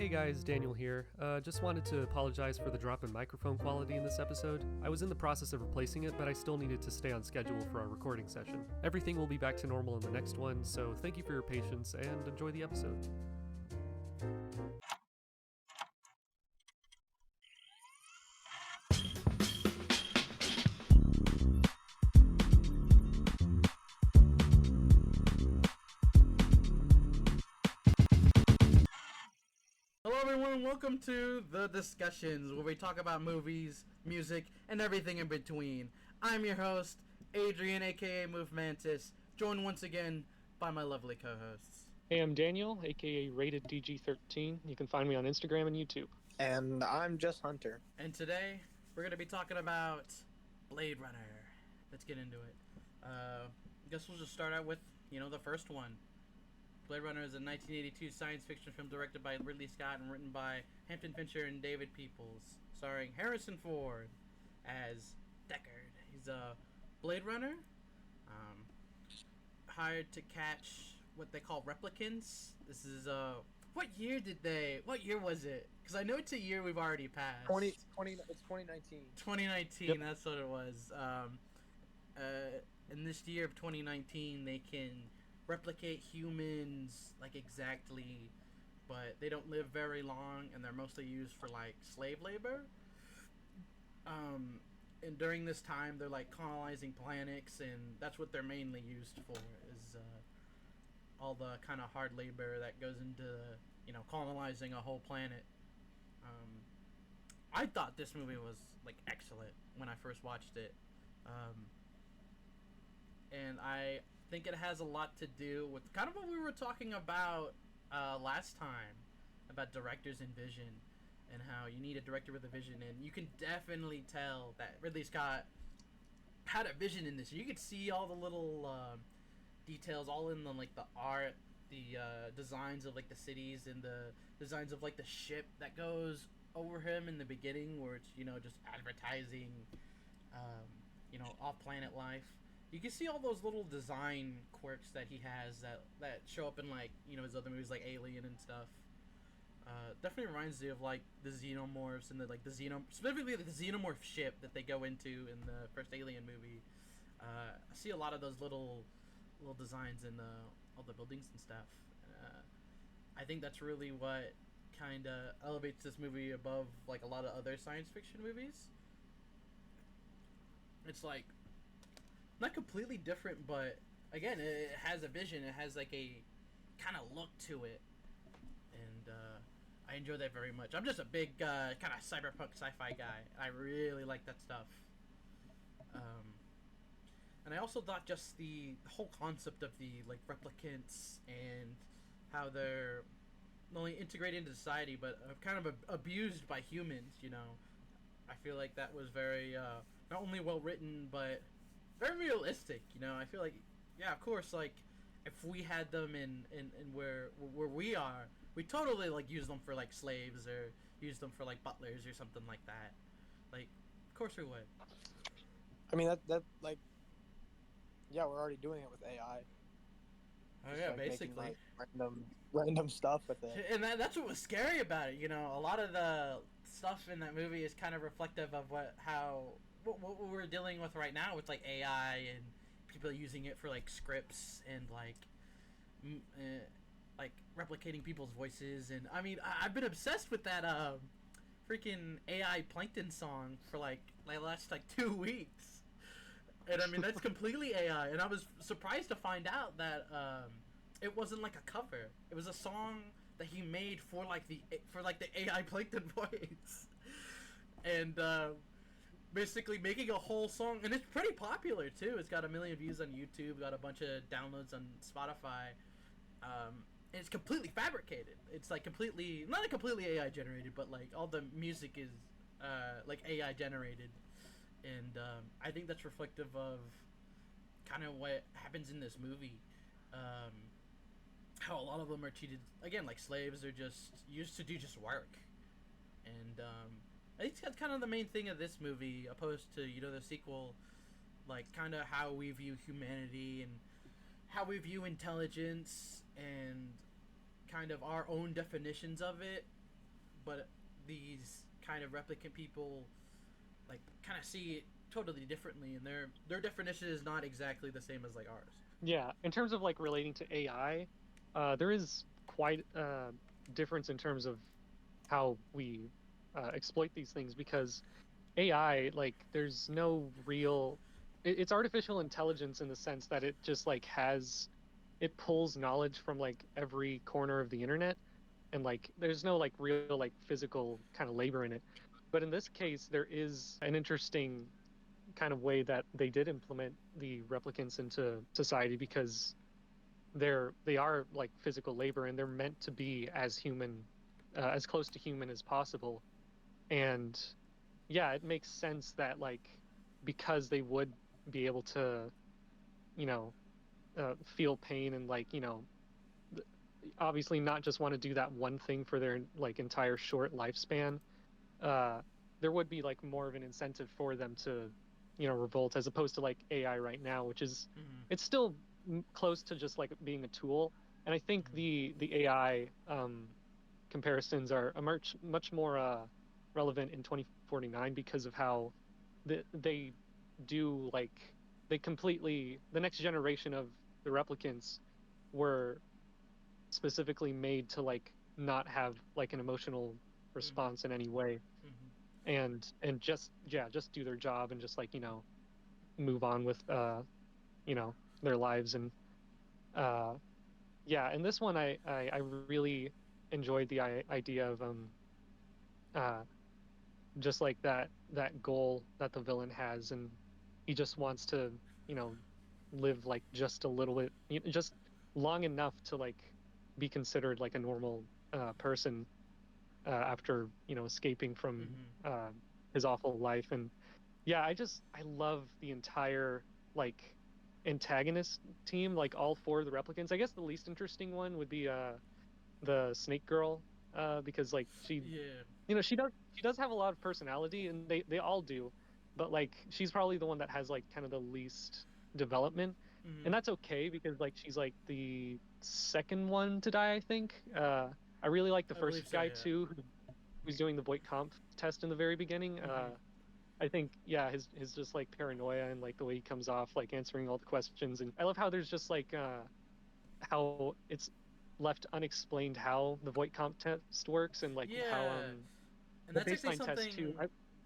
Hey guys, Daniel here. Just wanted to apologize for the drop in microphone quality in this episode. I was in the process of replacing it, but I still needed to stay on schedule for our recording session. Everything will be back to normal in the next one, so thank you for your patience and enjoy the episode. Hello everyone, welcome to the Disc-ussions, where we talk about movies, music, and everything in between. I'm your host, Adrian, aka Move Mantis, joined once again by my lovely co-hosts. Hey, I'm Daniel, aka Rated DG13. You can find me on Instagram and YouTube. And I'm just Hunter. And today, we're going to be talking about Blade Runner. Let's get into it. I guess we'll just start out with, the first one. Blade Runner is a 1982 science fiction film directed by Ridley Scott and written by Hampton Fincher and David Peoples, starring Harrison Ford as Deckard. He's a Blade Runner, hired to catch what they call replicants. This is what year was it? Because I know it's a year we've already passed. 2019. 2019, Yep. That's what it was. In this year of 2019, they can replicate humans like exactly, but they don't live very long, and they're mostly used for like slave labor. And during this time, they're like colonizing planets, and that's what they're mainly used for, is all the kind of hard labor that goes into colonizing a whole planet. I thought this movie was like excellent when I first watched it, and I think it has a lot to do with kind of what we were talking about last time about directors and vision, and how you need a director with a vision, and you can definitely tell that Ridley Scott had a vision in this. You could see all the little details all in the like the art, the designs of like the cities, and the designs of like the ship that goes over him in the beginning, where it's just advertising off-planet life. You can see all those little design quirks that he has that show up in like his other movies like Alien and stuff. Definitely reminds me of like the xenomorphs and specifically the xenomorph ship that they go into in the first Alien movie. I see a lot of those little designs in all the buildings and stuff. I think that's really what kind of elevates this movie above like a lot of other science fiction movies. It's like not completely different, but again, it has a vision. It has like a kind of look to it, and I enjoy that very much. I'm just a big kind of cyberpunk sci-fi guy. I really like that stuff. And I also thought just the whole concept of the like replicants and how they're not only integrated into society but kind of abused by humans. I feel like that was very not only well written but very realistic. I feel like, yeah, of course, like if we had them in where we are, we totally like use them for like slaves or use them for like butlers or something like that. Like, of course we would. I mean that like, yeah, we're already doing it with AI. Oh Just, yeah, like, basically. making, like, random stuff with it. And that's what was scary about it. A lot of the stuff in that movie is kind of reflective of what we're dealing with right now with like AI and people using it for like scripts and like replicating people's voices. And I mean, I've been obsessed with that freaking AI Plankton song for like the last like 2 weeks. And I mean, that's completely AI. And I was surprised to find out that it wasn't like a cover. It was a song that he made for the AI Plankton voice. And basically making a whole song, and it's pretty popular too. It's got 1 million views on YouTube, got a bunch of downloads on Spotify. And it's completely fabricated. It's like not completely AI generated, but like all the music is like AI generated. And I think that's reflective of kind of what happens in this movie. How a lot of them are treated again like slaves. They're just used to do just work. And I think that's kind of the main thing of this movie, opposed to the sequel, like kind of how we view humanity and how we view intelligence and kind of our own definitions of it. but these kind of replicant people like kind of see it totally differently, and their definition is not exactly the same as like ours. Yeah, in terms of like relating to AI, there is quite a difference in terms of how we exploit these things because AI, like, there's no real. It's artificial intelligence in the sense that it just like it pulls knowledge from like every corner of the internet, and like there's no like real like physical kind of labor in it. But in this case, there is an interesting kind of way that they did implement the replicants into society because they are like physical labor and they're meant to be as human, as close to human as possible. And yeah, it makes sense that like because they would be able to, you know, feel pain and like, obviously not just want to do that one thing for their like entire short lifespan, uh, there would be like more of an incentive for them to, revolt as opposed to like AI right now, which is Mm-hmm. it's still close to just like being a tool. And I think Mm-hmm. the AI comparisons are much more relevant in 2049 because of how they do like they completely the next generation of the replicants were specifically made to like not have like an emotional response in any way Mm-hmm. and just yeah just do their job and just like move on with you know their lives and uh yeah and this one I really enjoyed the idea of uh just like that goal that the villain has and he just wants to you know live like just a little bit just long enough to like be considered like a normal person after escaping from Mm-hmm. uh, his awful life and yeah I love the entire like antagonist team like all four of the replicants. I guess the least interesting one would be the snake girl because like Yeah. she does have a lot of personality and they all do but like she's probably the one that has like kind of the least development Mm-hmm. and that's okay because like she's like the second one to die I think I really like the I believe first so. guy Yeah. too who's doing the Voight Kampf test in the very beginning Mm-hmm. I think yeah his just like paranoia and like the way he comes off like answering all the questions and I love how there's just like how it's left unexplained how the Voight Kampf test works and like how Yeah. And the that's actually baseline test something too.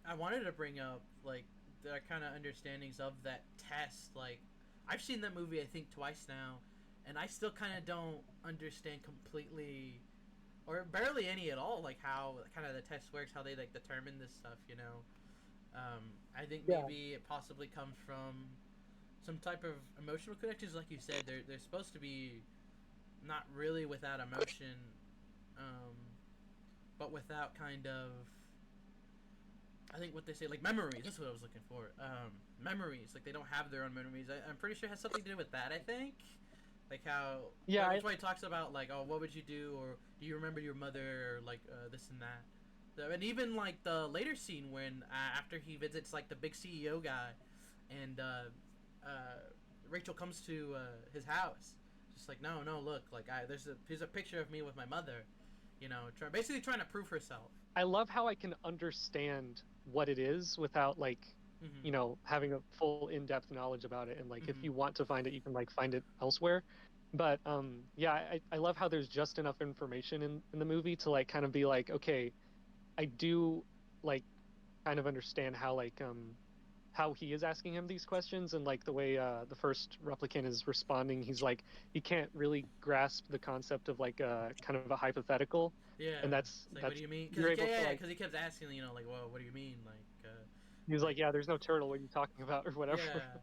I wanted to bring up, like the kind of understandings of that test. Like, I've seen that movie I think twice now, and I still kind of don't understand completely, or barely any at all, like how kind of the test works, how they like determine this stuff. I think Yeah, maybe it possibly comes from some type of emotional connections, like you said. They're supposed to be not really without emotion, um, but without kind of I think what they say, like memories. That's what I was looking for. Memories. Like they don't have their own memories. I'm pretty sure it has something to do with that. I think, like how yeah, that's why he talks about like, oh, what would you do, or do you remember your mother, or like this and that. And even like the later scene when after he visits like the big CEO guy, and Rachel comes to his house, just like no, no, look, like here's a picture of me with my mother, basically trying to prove herself. I love how I can understand what it is without like, Mm-hmm. having a full in-depth knowledge about it. And like, if Mm-hmm. you want to find it, you can like find it elsewhere. But yeah, I love how there's just enough information in the movie to like kind of be like, okay, I do like kind of understand how he is asking him these questions and like the way the first replicant is responding he's like he can't really grasp the concept of like kind of a hypothetical and Yeah. that's It's like, what do that's you mean? you're able to Yeah, like because he kept asking, like, well, what do you mean? he's Like, like yeah there's no turtle what are you talking about or whatever yeah.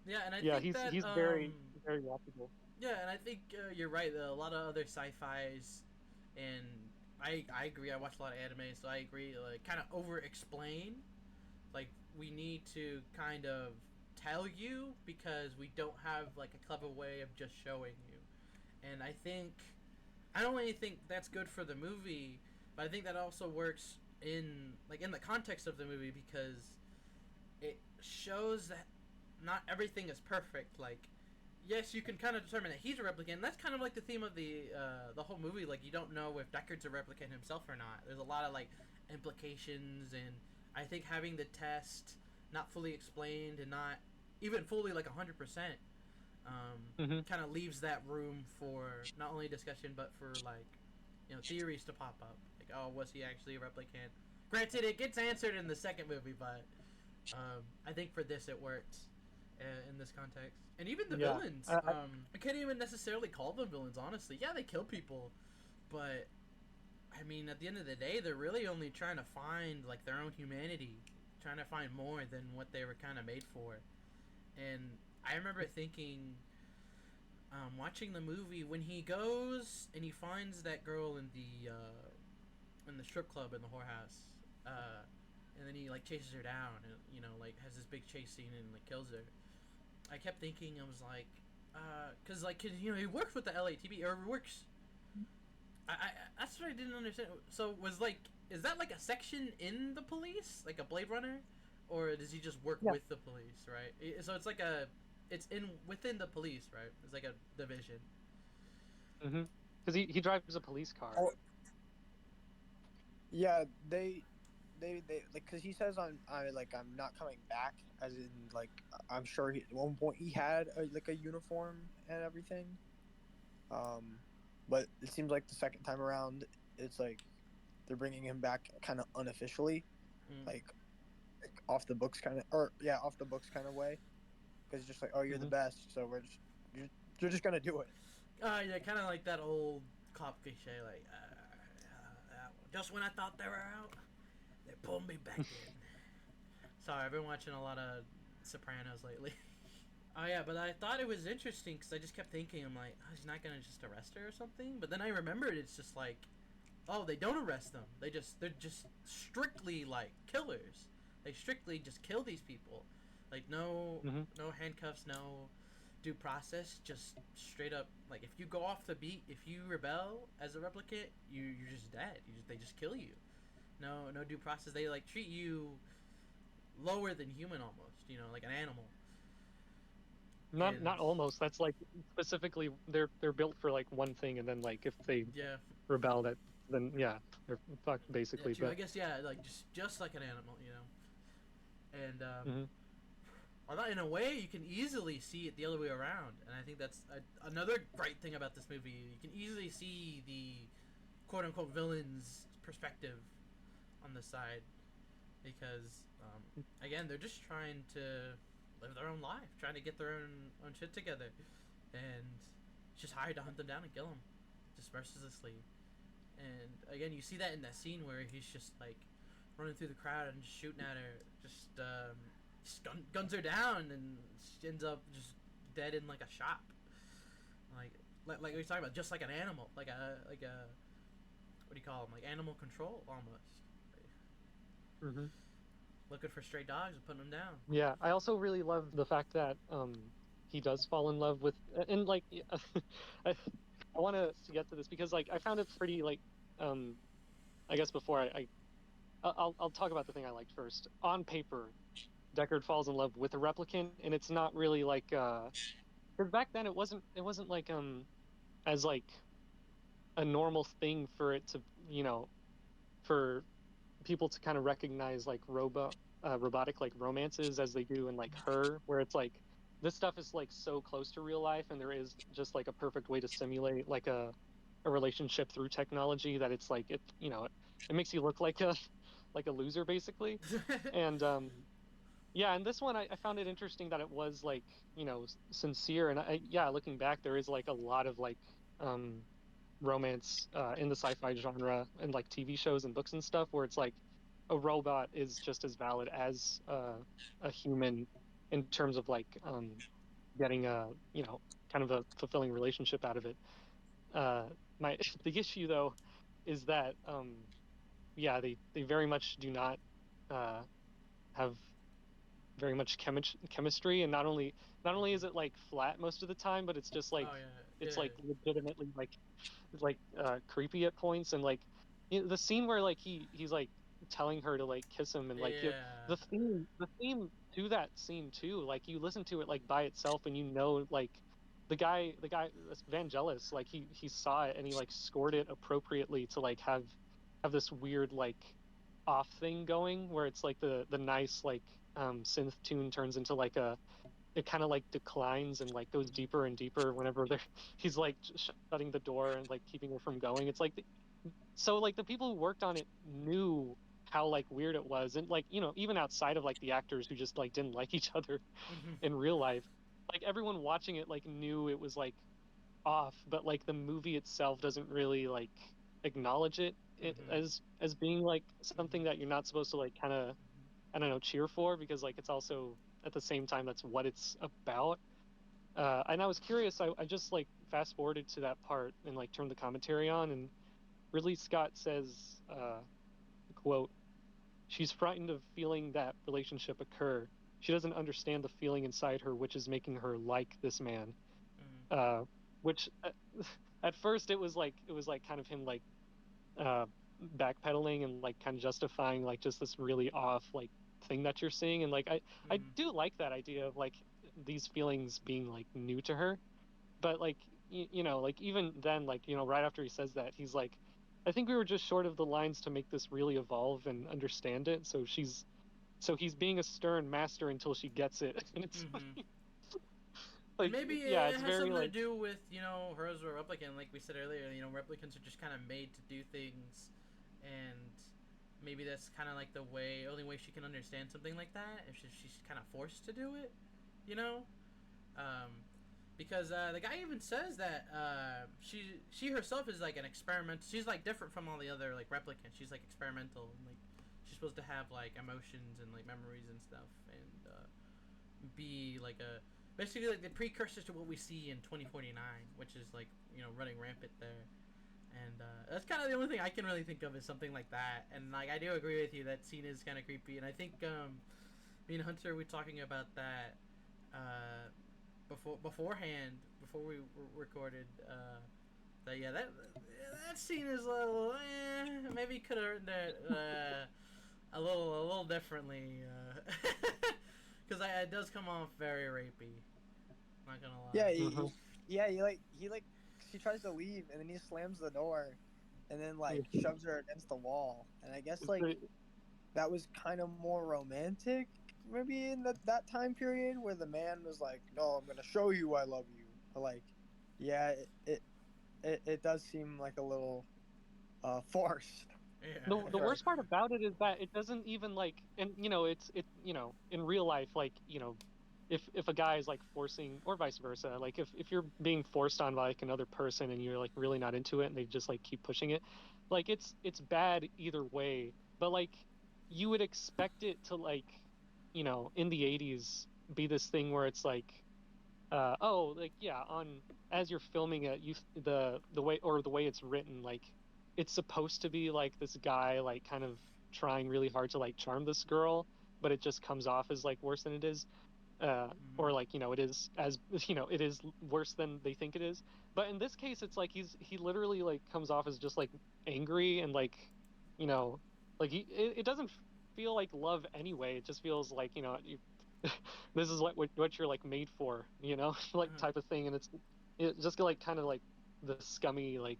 Yeah, and I yeah think he's that, he's very watchable. yeah, and I think you're right. A lot of other sci-fi's, and I agree. I watch a lot of anime, so I agree. Like, kind of over-explain. Like, we need to kind of tell you because we don't have like a clever way of just showing you. And I don't really think that's good for the movie, but I think that also works in the context of the movie because it shows that not everything is perfect. Like yes, you can kind of determine that he's a replicant. And that's kind of like the theme of the whole movie. Like, you don't know if Deckard's a replicant himself or not. There's a lot of like implications, and I think having the test not fully explained and not even fully like 100%, kind of leaves that room for not only discussion but for like theories to pop up. Like, oh, was he actually a replicant? Granted, it gets answered in the second movie, but I think for this it works in this context. And even the villains, I can't even necessarily call them villains, honestly. Yeah, they kill people, but I mean, at the end of the day, they're really only trying to find like their own humanity, trying to find more than what they were kind of made for. And I remember thinking, watching the movie, when he goes and he finds that girl in the strip club in the whorehouse, and then he like chases her down and like has this big chase scene and like kills her. I kept thinking, I was like, cause like he works with the LATB or works. I that's what I didn't understand. So was like, is that like a section in the police, like a Blade Runner, or does he just work with the police? Right. So it's like it's within the police, right? It's like a division. Because he drives a police car. Oh, yeah, they like, because he says I'm not coming back, as in like I'm sure at one point he had like a uniform and everything, but it seems like the second time around it's like they're bringing him back kind of unofficially, like off the books kind of, or off the books kind of way, because it's just like, oh, you're the best, so you're just gonna do it. Yeah, kind of like that old cop cliche, like just when I thought they were out, they pulled me back in. Sorry, I've been watching a lot of Sopranos lately. Oh yeah, but I thought it was interesting because I just kept thinking, I'm like, oh, he's not gonna just arrest her or something. But then I remembered it's just like, oh, they don't arrest them. They're just strictly like killers. They strictly just kill these people. Like no handcuffs, no due process, just straight up. Like, if you go off the beat, if you rebel as a replicant, you're just dead. They just kill you. No due process. They like treat you lower than human almost. Like an animal. Not almost. That's like specifically they're built for like one thing, and then like if they rebel, then they're fucked basically. Yeah, but I guess like just like an animal, and although in a way you can easily see it the other way around, and I think that's another great thing about this movie. You can easily see the quote unquote villain's perspective on the side, because again, they're just trying to live their own life, trying to get their own shit together, and it's just hired to hunt them down and kill them, just mercilessly. And again, you see that in that scene where he's just like running through the crowd and just shooting at her, just guns her down, and she ends up just dead in like a shop, like we were talking about, just like an animal, like a what do you call them, like animal control almost. Looking for stray dogs and putting them down. Yeah, I also really love the fact that he does fall in love with, and like I want to get to this because like I found it pretty like I guess before I'll talk about the thing I liked first. On paper, Deckard falls in love with a replicant, and it's not really like because back then it wasn't like as like a normal thing for it to for people to kind of recognize like robotic like romances as they do in like Her, where it's like this stuff is like so close to real life, and there is just like a perfect way to simulate like a relationship through technology that it's like it makes you look like a loser basically. And and this one I found it interesting that it was like sincere, and looking back, there is like a lot of like romance in the sci-fi genre and like TV shows and books and stuff, where it's like a robot is just as valid as a human in terms of like getting a kind of a fulfilling relationship out of it. The issue though is that they very much do not have very much chemistry, and not only is it like flat most of the time, but it's just like like legitimately like creepy at points. And like the scene where like he's like telling her to like kiss him, and like the theme to that scene too, like you listen to it like by itself, and like this Vangelis, like he saw it and he like scored it appropriately to like have this weird like off thing going where it's like the nice like synth tune turns into like it kind of like declines and like goes deeper and deeper whenever he's like shutting the door and like keeping her from going. It's like so like the people who worked on it knew how like weird it was, and like even outside of like the actors who just like didn't like each other in real life, like everyone watching it like knew it was like off, but like the movie itself doesn't really like acknowledge it as being like something that you're not supposed to like kind of, I don't know, cheer for, because like it's also at the same time that's what it's about. And I was curious, I just like fast forwarded to that part and like turned the commentary on, and Ridley Scott says, quote, "She's frightened of feeling that relationship occur. She doesn't understand the feeling inside her which is making her like this man." Which at first it was like kind of him like uh, backpedaling and like kind of justifying like just this really off like thing that you're seeing, and like I do like that idea of like these feelings being like new to her, but like like even then, like right after he says that, he's like, "I think we were just short of the lines to make this really evolve and understand it." So he's being a stern master until she gets it, and it's like maybe yeah, it it's has very something like to do with her as a replicant, like we said earlier. Replicants are just kind of made to do things, and maybe that's kind of like the only way she can understand something like that, if she's kind of forced to do it, you know. Um, because the guy even says that she herself is like an experiment. She's like different from all the other like replicants. She's like experimental, and like she's supposed to have like emotions and like memories and stuff, and be like a basically like the precursors to what we see in 2049, which is like running rampant there. And that's kind of the only thing I can really think of is something like that. And like I do agree with you, that scene is kind of creepy. And I think me and Hunter were talking about that beforehand, before we recorded. That yeah, that scene is a little maybe could have written it a little differently, because it does come off very rapey. Not gonna lie. Yeah, he she tries to leave and then he slams the door, and then like shoves her against the wall. And I guess like that was kind of more romantic, maybe in that time period where the man was like, "No, I'm gonna show you I love you." But like, yeah, it does seem like a little forced. Yeah. The worst part about it is that it doesn't even like, and it's in real life, like if a guy is like forcing, or vice versa, like if you're being forced on by like another person and you're like really not into it and they just like keep pushing it, like it's bad either way. But like you would expect it to like in the 80s be this thing where it's like oh, like yeah, on as you're filming it, the way it's written, like it's supposed to be like this guy like kind of trying really hard to like charm this girl, but it just comes off as like worse than it is, or like it is as it is worse than they think it is. But in this case, it's like he literally like comes off as just like angry and like like it doesn't feel like love anyway. It just feels like this is what you're like made for, like type of thing. And it just like kind of like the scummy like,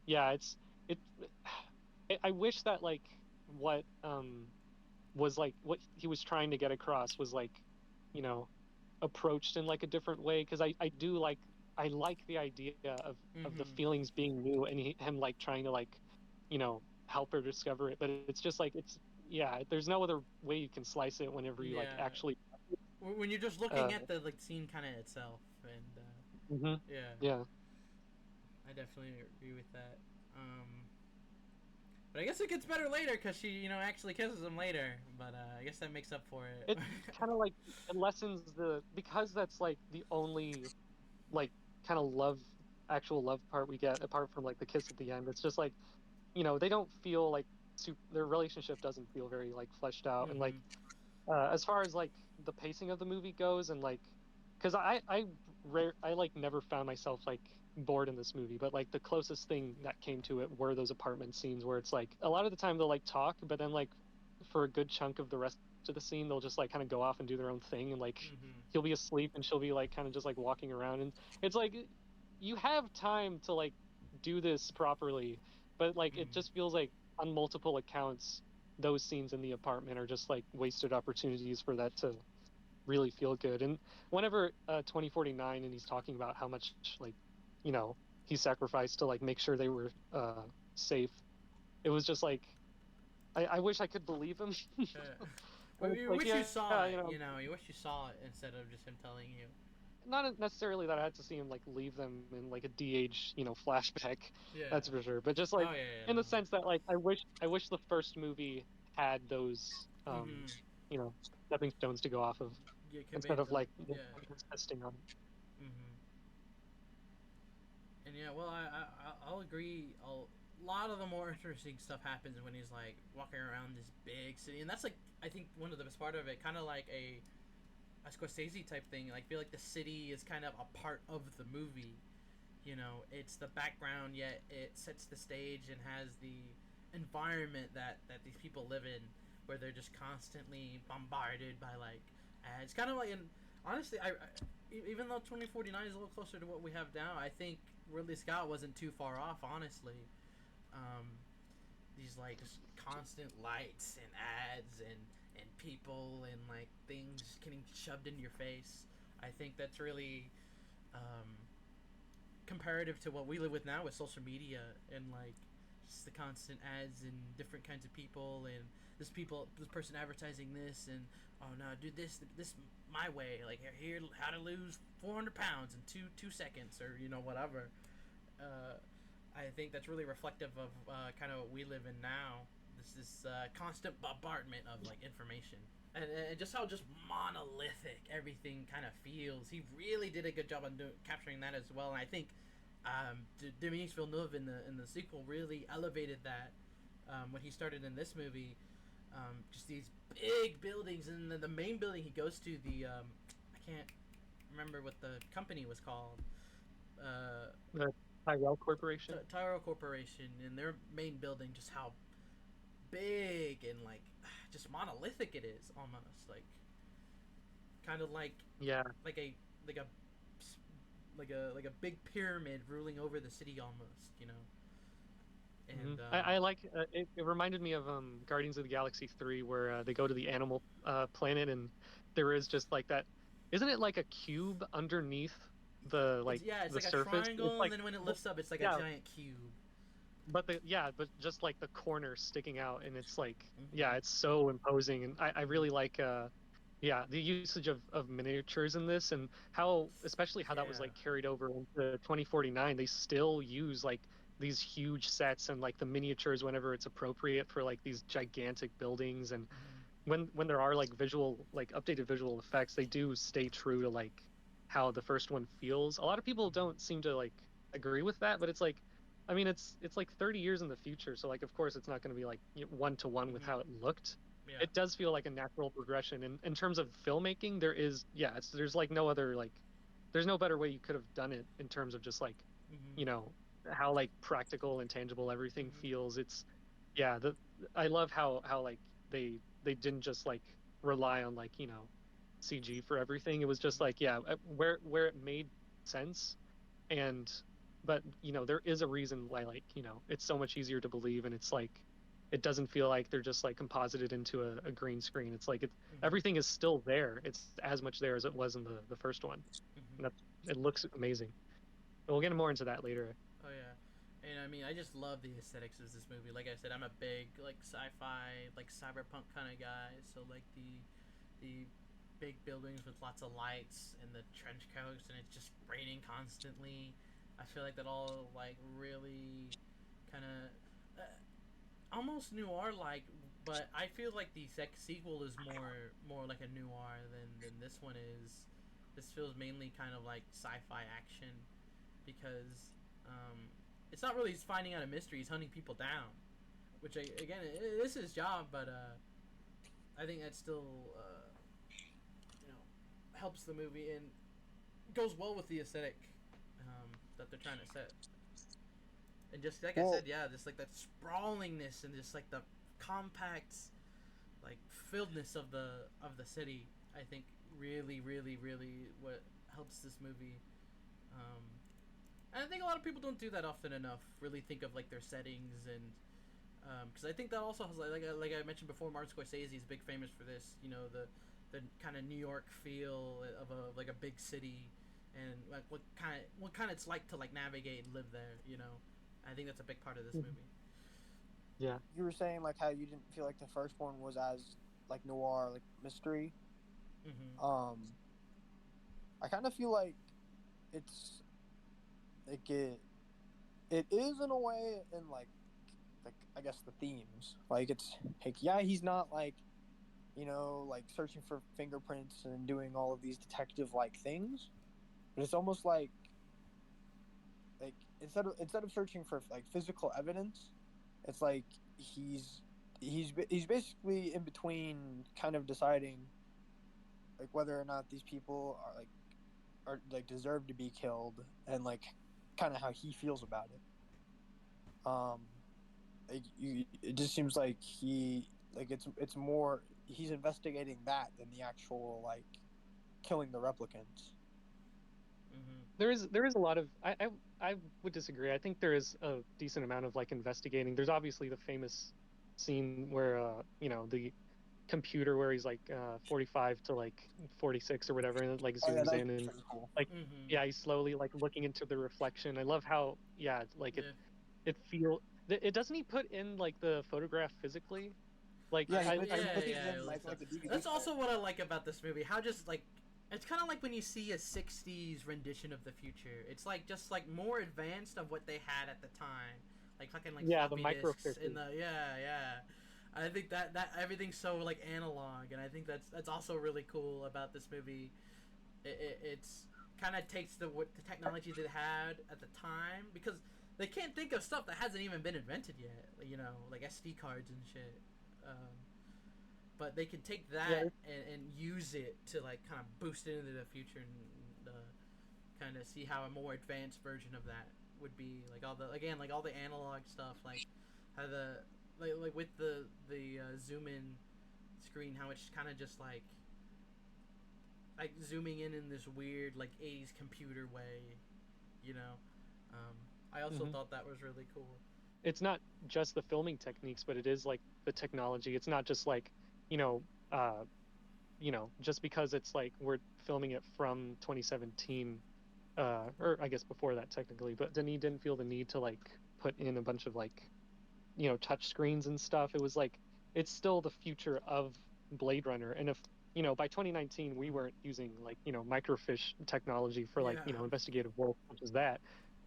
yeah, it I wish that like what was like what he was trying to get across was like approached in like a different way, because I like the idea of the feelings being new, and him like trying to like help her discover it. But it's just like yeah, there's no other way you can slice it whenever you like actually when you're just looking at the like scene kind of itself. And yeah, I definitely agree with that. But I guess it gets better later, because she actually kisses him later. But I guess that makes up for it. It's kind of like it lessens because that's like the only like kind of actual love part we get, apart from like the kiss at the end. It's just like they don't feel like their relationship doesn't feel very like fleshed out. And like as far as like the pacing of the movie goes, and like because I like never found myself like bored in this movie, but like the closest thing that came to it were those apartment scenes where it's like a lot of the time they'll like talk, but then like for a good chunk of the rest to the scene, they'll just like kind of go off and do their own thing, and like Mm-hmm. he'll be asleep and she'll be like kind of just like walking around, and it's like you have time to like do this properly, but like it Mm-hmm. just feels like on multiple accounts those scenes in the apartment are just like wasted opportunities for that to really feel good. And whenever 2049 and he's talking about how much like he sacrificed to like make sure they were safe, it was just like I wish I could believe him. Well, It's you like, wish you saw it, you know, you wish you saw it instead of just him telling you. not necessarily that I had to see him like leave them in like a DH, flashback. Yeah. That's for sure. But just Oh like yeah, yeah, in no. the sense that like I wish the first movie had those Mm-hmm. you know stepping stones to go off of Yeah, instead conveyed of the like yeah. testing on. Mm-hmm. And yeah, well, I'll agree. A lot of the more interesting stuff happens when he's like walking around this big city, and that's like I think one of the best part of it, kind of like a Scorsese type thing. Like, feel like the city is kind of a part of the movie. It's the background, yet it sets the stage and has the environment that these people live in, where they're just constantly bombarded by like ads. Kind of like, and honestly, even though 2049 is a little closer to what we have now, I think Ridley Scott wasn't too far off. Honestly, um, these like just constant lights and ads and people and like things getting shoved into your face. I think that's really comparative to what we live with now with social media and like just the constant ads and different kinds of people and this person advertising this and oh no, do this my way, like here how to lose 400 pounds in two seconds or whatever. I think that's really reflective of kind of what we live in now. This constant bombardment of like information, and just how just monolithic everything kind of feels. He really did a good job on capturing that as well, and I think Denis Villeneuve in the sequel really elevated that when he started in this movie. Just these big buildings, and then the main building he goes to, the I can't remember what the company was called. The Tyrell Corporation. Tyrell Corporation, and their main building, just how big and like just monolithic it is, almost like kind of like Yeah. like a like a like a big pyramid ruling over the city, almost. And I like it reminded me of Guardians of the Galaxy 3, where they go to the animal planet, and there is just like that. Isn't it like a cube underneath the it's the like a surface? triangle, It's like, and then when it lifts up, it's like yeah, a giant cube. but just like the corner sticking out, and it's like, Mm-hmm. yeah, it's so imposing, and I really like yeah, the usage of miniatures in this, and how especially how that was Yeah. like carried over into 2049. They still use like these huge sets and like the miniatures whenever it's appropriate for like these gigantic buildings. And Mm-hmm. when there are like updated visual effects, they do stay true to like how the first one feels. A lot of people don't seem to like agree with that, but it's like, I mean, it's like 30 years in the future, so like of course it's not going to be like one to one with Mm-hmm. how it looked. Yeah. It does feel like a natural progression. And in terms of filmmaking, there is, yeah, there's like no other like there's no better way you could have done it in terms of just like Mm-hmm. you know how like practical and tangible everything Mm-hmm. feels. It's, yeah, I love how like they didn't just like rely on like CG for everything. It was just Mm-hmm. like, yeah, where it made sense. And but there is a reason why, like, it's so much easier to believe, and it's like it doesn't feel like they're just like composited into a green screen. It's like Mm-hmm. everything is still there. It's as much there as it was in the first one. Mm-hmm. And it looks amazing. And we'll get more into that later. Oh yeah, and I mean, I just love the aesthetics of this movie. Like I said, I'm a big like sci-fi, like cyberpunk kind of guy. So like the big buildings with lots of lights and the trench coats, and it's just raining constantly. I feel like that all like really kind of almost noir like, but I feel like the sequel is more like a noir than this one is. This feels mainly kind of like sci-fi action because it's not really finding out a mystery; he's hunting people down, which again this is his job, but I think that still helps the movie and goes well with the aesthetic that they're trying to set. And just like I said, yeah, just like that sprawlingness and just like the compact like filledness of the city. I think really what helps this movie. Um, and I think a lot of people don't do that often enough. Really think of like their settings and because I think that also has like I mentioned before, Martin Scorsese is big famous for this. You know, the kind of New York feel of a like a big city, and like what kind it's like to like navigate and live there. You know, I think that's a big part of this movie. Yeah. You were saying like how you didn't feel like the first one was as like noir, like mystery. Mm-hmm. I kind of feel like it's like it is in a way in like I guess the themes. Like it's like yeah, he's not like like searching for fingerprints and doing all of these detective like things, but it's almost like instead of searching for like physical evidence, it's like he's basically in between, kind of deciding like whether or not these people are like deserve to be killed, and like kind of how he feels about it. Um, it just seems like it's more he's investigating that than the actual like killing the replicants. Mm-hmm. There is a lot of I would disagree. I think there is a decent amount of like investigating. There's obviously the famous scene where the computer where he's like 45 to like 46 or whatever, and it like Oh yeah, zooms that was in and pretty cool. like Mm-hmm. yeah, he's slowly like looking into the reflection. I love how like Yeah. it feel it doesn't he put in like the photograph physically? Like Yeah, I he Yeah, puts it yeah. in like the DVD That's player. also what I like about this movie. How just like it's kind of like when you see a '60s rendition of the future. It's like just like more advanced of what they had at the time, like fucking like yeah, the floppy disks in microfiche. the yeah. I think that everything's so like analog, and I think that's also really cool about this movie. It's kind of takes what the technology they had at the time because they can't think of stuff that hasn't even been invented yet. You know, like SD cards and shit. Um, but they can take Yeah, that and use it to like kind of boost it into the future and kind of see how a more advanced version of that would be like all the again like all the analog stuff like how the like with the zoom in screen how it's kind of just like zooming in this weird like 80s computer way, you know. um, I also hmm thought that was really cool. it's not just the filming techniques, but it is like the technology. It's not just like you know uh just because it's like we're filming it from 2017 or I guess before that technically, but then he didn't feel the need to like put in a bunch of like touch screens and stuff. It was like it's still the future of Blade Runner, and if by 2019 we weren't using like microfiche technology for like Yeah. investigative work such as that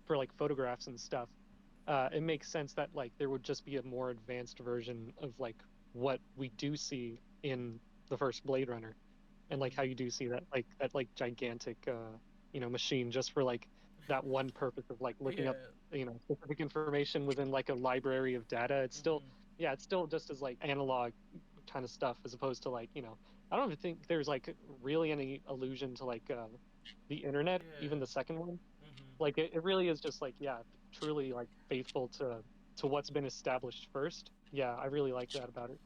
for like photographs and stuff, it makes sense that like there would just be a more advanced version of like what we do see in the first Blade Runner, and like how you do see that gigantic machine just for like that one purpose of like looking up Yeah. specific information within like a library of data. It's still Mm-hmm. yeah, it's still just as like analog kind of stuff as opposed to like I don't even think there's like really any allusion to like the internet, even Yeah. the second one. Mm-hmm. Like it really is just like yeah, truly like faithful to what's been established first. Yeah, I really like that about it.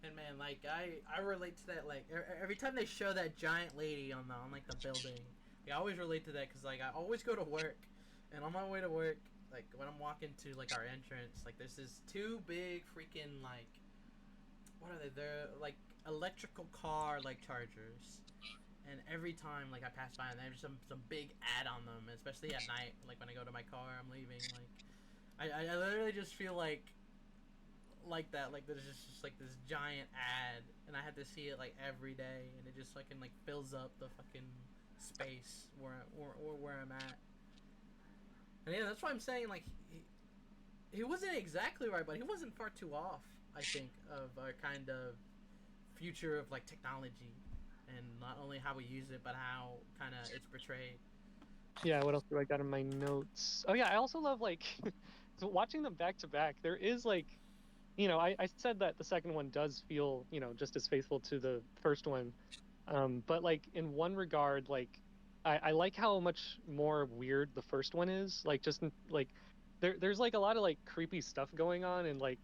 And man, like I relate to that. Like every time they show that giant lady on like the building, like, I always relate to that because like I always go to work, and on my way to work, like when I'm walking to like our entrance, like there's this two big freaking like what are they? They're like electrical car like chargers. And every time like I pass by, and there's some big ad on them, especially at night. Like when I go to my car, I'm leaving. Like I literally just feel like that, like there's just like this giant ad, and I have to see it like every day, and it just fucking like fills up the fucking space where I'm at. And yeah, that's why I'm saying like he wasn't exactly right, but he wasn't far too off. I think of our kind of future of like technology, and not only how we use it, but how kind of it's portrayed. Yeah, what else do I got in my notes? Oh yeah, I also love like so watching them back to back. There is like, I said that the second one does feel, just as faithful to the first one. But like in one regard, like I like how much more weird the first one is. Like just like there's like a lot of like creepy stuff going on, and like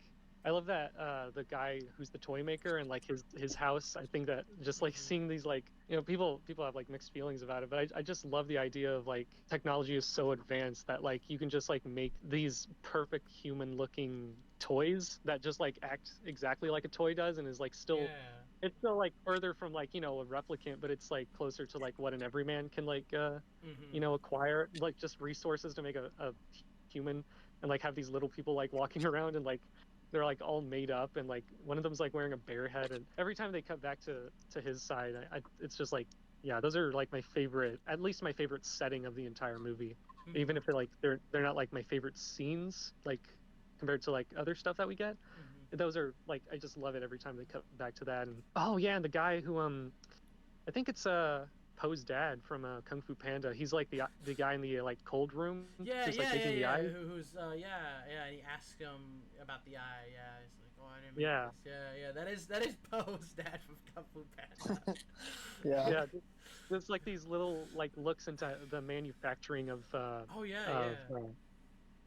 I love that the guy who's the toy maker and like his house. I think that just like seeing these like people have like mixed feelings about it, but I just love the idea of like technology is so advanced that like you can just like make these perfect human looking toys that just like act exactly like a toy does and is like still Yeah. it's still like further from like a replicant, but it's like closer to like what an everyman can like acquire, like just resources to make a human, and like have these little people like walking around and like they're like all made up, and like one of them's like wearing a bear head, and every time they cut back to his side, it's just like, yeah, those are like my favorite, at least my favorite setting of the entire movie. Even if they're not like my favorite scenes, like compared to like other stuff that we get. Those are like, I just love it every time they cut back to that. And oh yeah, and the guy who I think it's Poe's dad from Kung Fu Panda. He's like the guy in the like cold room. Yeah, who's, like, making the yeah. eye. Who's yeah. He asked him about the eye. Yeah, he's like, oh, I didn't make Yeah. this. Yeah. That is Poe's dad from Kung Fu Panda. Yeah. There's like these little like looks into the manufacturing of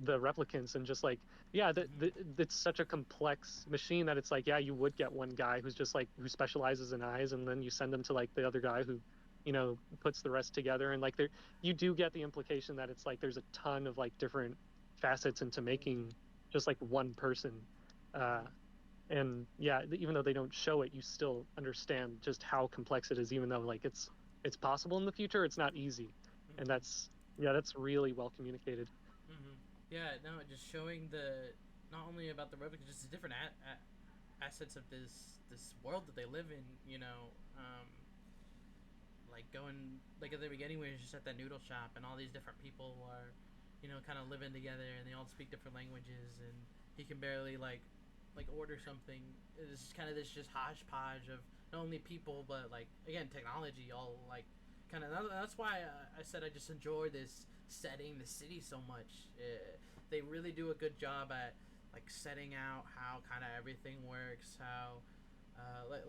the replicants, and just like it's such a complex machine that it's like, yeah, you would get one guy who's just like who specializes in eyes, and then you send them to like the other guy who puts the rest together, and like there you do get the implication that it's like there's a ton of like different facets into making just like one person, and yeah, even though they don't show it, you still understand just how complex it is, even though like it's possible in the future. It's not easy, and that's really well communicated. Yeah, no, just showing not only about the replicants, just the different assets of this world that they live in. Like going like at the beginning, where he's just at that noodle shop, and all these different people are, kind of living together, and they all speak different languages, and he can barely like order something. It's kind of this just hodgepodge of not only people, but like again technology, all like kind of. That's why I said I just enjoy this setting, the city so much. They really do a good job at like setting out how kind of everything works, how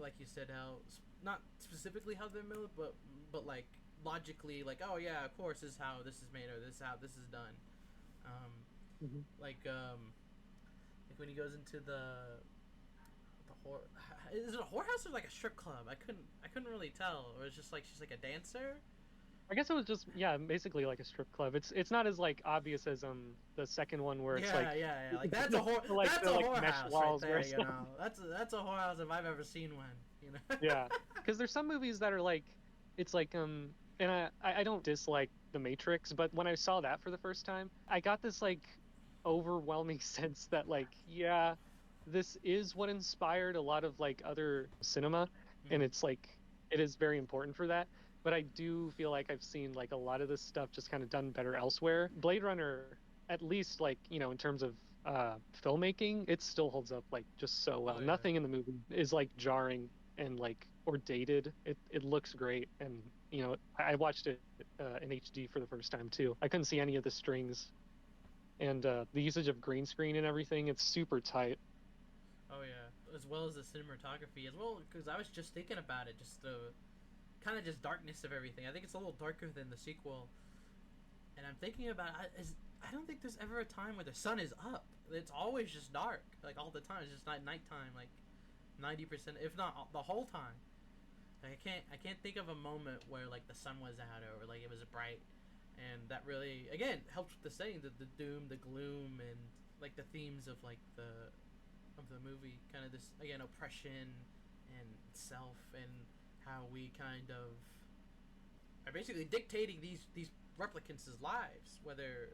like you said, how not specifically how they're built, but like logically, like, oh yeah, of course this is how this is made, or this is how this is done. Like when he goes into the is it a whorehouse or like a strip club? I couldn't really tell. Or it's just like she's like a dancer. I guess it was just basically like a strip club. It's not as like obvious as the second one where it's like like that's a like, that's a like whorehouse walls right there. That's a whorehouse if I've ever seen one. Yeah, because there's some movies that are like, it's like and I don't dislike The Matrix, but when I saw that for the first time, I got this like overwhelming sense that like, yeah, this is what inspired a lot of like other cinema, and it's like it is very important for that. But I do feel like I've seen like a lot of this stuff just kind of done better elsewhere. Blade Runner, at least like in terms of filmmaking, it still holds up like just so well. Nothing in the movie is like jarring and like or dated. It looks great, and I watched it in HD for the first time too. I couldn't see any of the strings, and the usage of green screen and everything, it's super tight. Oh yeah, as well as the cinematography as well, because I was just thinking about it, just the kind of just darkness of everything. I think it's a little darker than the sequel, and I'm thinking about I don't think there's ever a time where the sun is up. It's always just dark, like all the time. It's just nighttime, like 90%, if not the whole time. Like, I can't think of a moment where like the sun was out or like it was bright, and that really again helps with the setting, the doom, the gloom, and like the themes of like the movie, kind of this again oppression and self, and how we kind of are basically dictating these replicants' lives, whether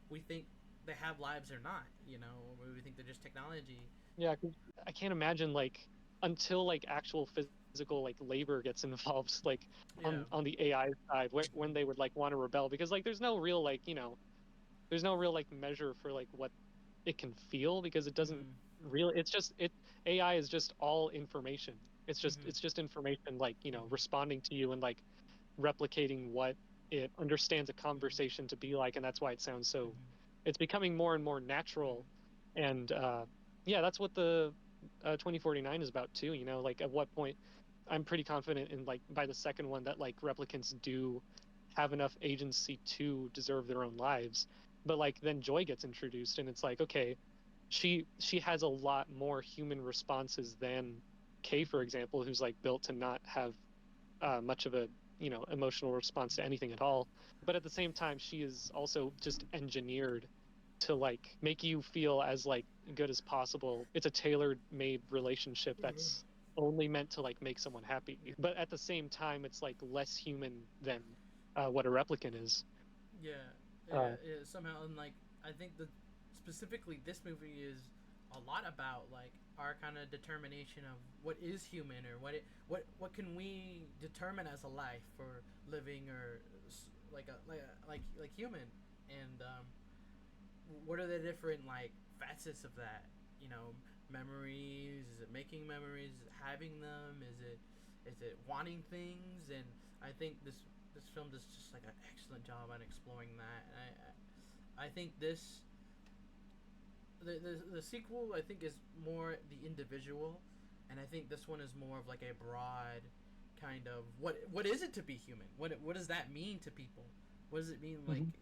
we think they have lives or not, or we think they're just technology. Yeah, 'cause I can't imagine like until like actual physical like labor gets involved, like on the AI side, when they would like want to rebel, because like there's no real like there's no real like measure for like what it can feel, because it doesn't really. It's just AI is just all information. It's just information, like responding to you and like replicating what it understands a conversation to be like, and that's why it sounds so. It's becoming more and more natural, and that's what the 2049 is about too. Like at what point, I'm pretty confident in like by the second one that like replicants do have enough agency to deserve their own lives, but like then Joy gets introduced, and it's like, okay, she has a lot more human responses than Kay, for example, who's like built to not have much of a emotional response to anything at all. But at the same time, she is also just engineered to like make you feel as like good as possible. It's a tailor made relationship that's only meant to like make someone happy, but at the same time it's like less human than what a replicant is. Yeah, uh, yeah, somehow, and like I think that specifically this movie is a lot about like our kind of determination of what is human, or what can we determine as a life for living, or like human, and what are the different like facets of that, you know, memories, is it making memories, is it having them, is it wanting things, and I think this film does just like an excellent job on exploring that. And I think the sequel I think is more the individual, and I think this one is more of like a broad kind of what is it to be human? What does that mean to people? What does it mean like Mhm.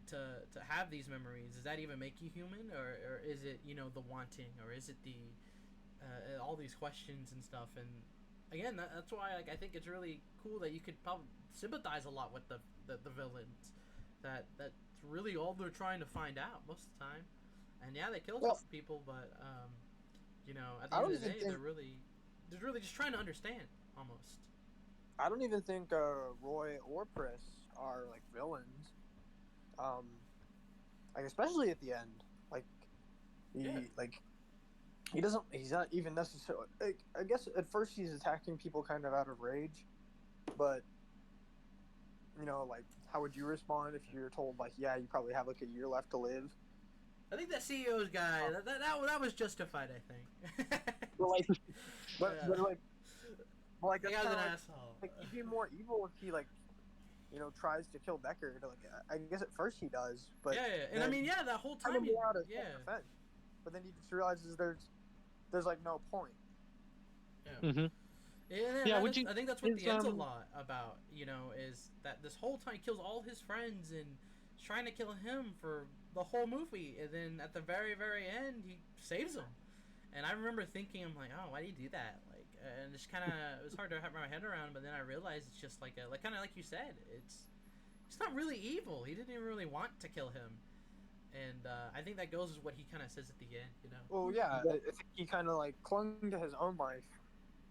to have these memories? Does that even make you human, or is it, you know, the wanting, or is it the all these questions and stuff? And again, that's why like I think it's really cool that you could probably sympathize a lot with the villains. That's really all they're trying to find out most of the time. And yeah, they kill a Well, couple people, but you know, at the I end don't of the even day, think they're really just trying to understand almost. I don't even think Roy or Pris are like villains. Um, like especially at the end, like Yeah. he doesn't. He's not even necessarily. Like, I guess at first he's attacking people kind of out of rage, but like how would you respond if you're told like, yeah, you probably have like a year left to live? I think that CEO's guy that was justified. I think. But like, but Yeah. but like, well, like The that's guy's kind an of asshole. like he'd be more evil if he like tries to kill Deckard. Like I guess at first he does, but Yeah, yeah, and I then mean, yeah, that whole kind of time, more out of yeah, self-defense. But then he just realizes there's like no point. yeah. Hmm. And Yeah, would you I think that's what is the end's a lot about, you know, is that this whole time he kills all his friends and is trying to kill him for the whole movie, and then at the very, very end, he saves him. And I remember thinking, I'm like, oh, why do you do that? Like, and it's kind of, it was hard to wrap my head around, but then I realized it's just like like kind of like you said, it's not really evil. He didn't even really want to kill him, and I think that goes with what he kind of says at the end, you know. Well, yeah, I think he kind of like clung to his own life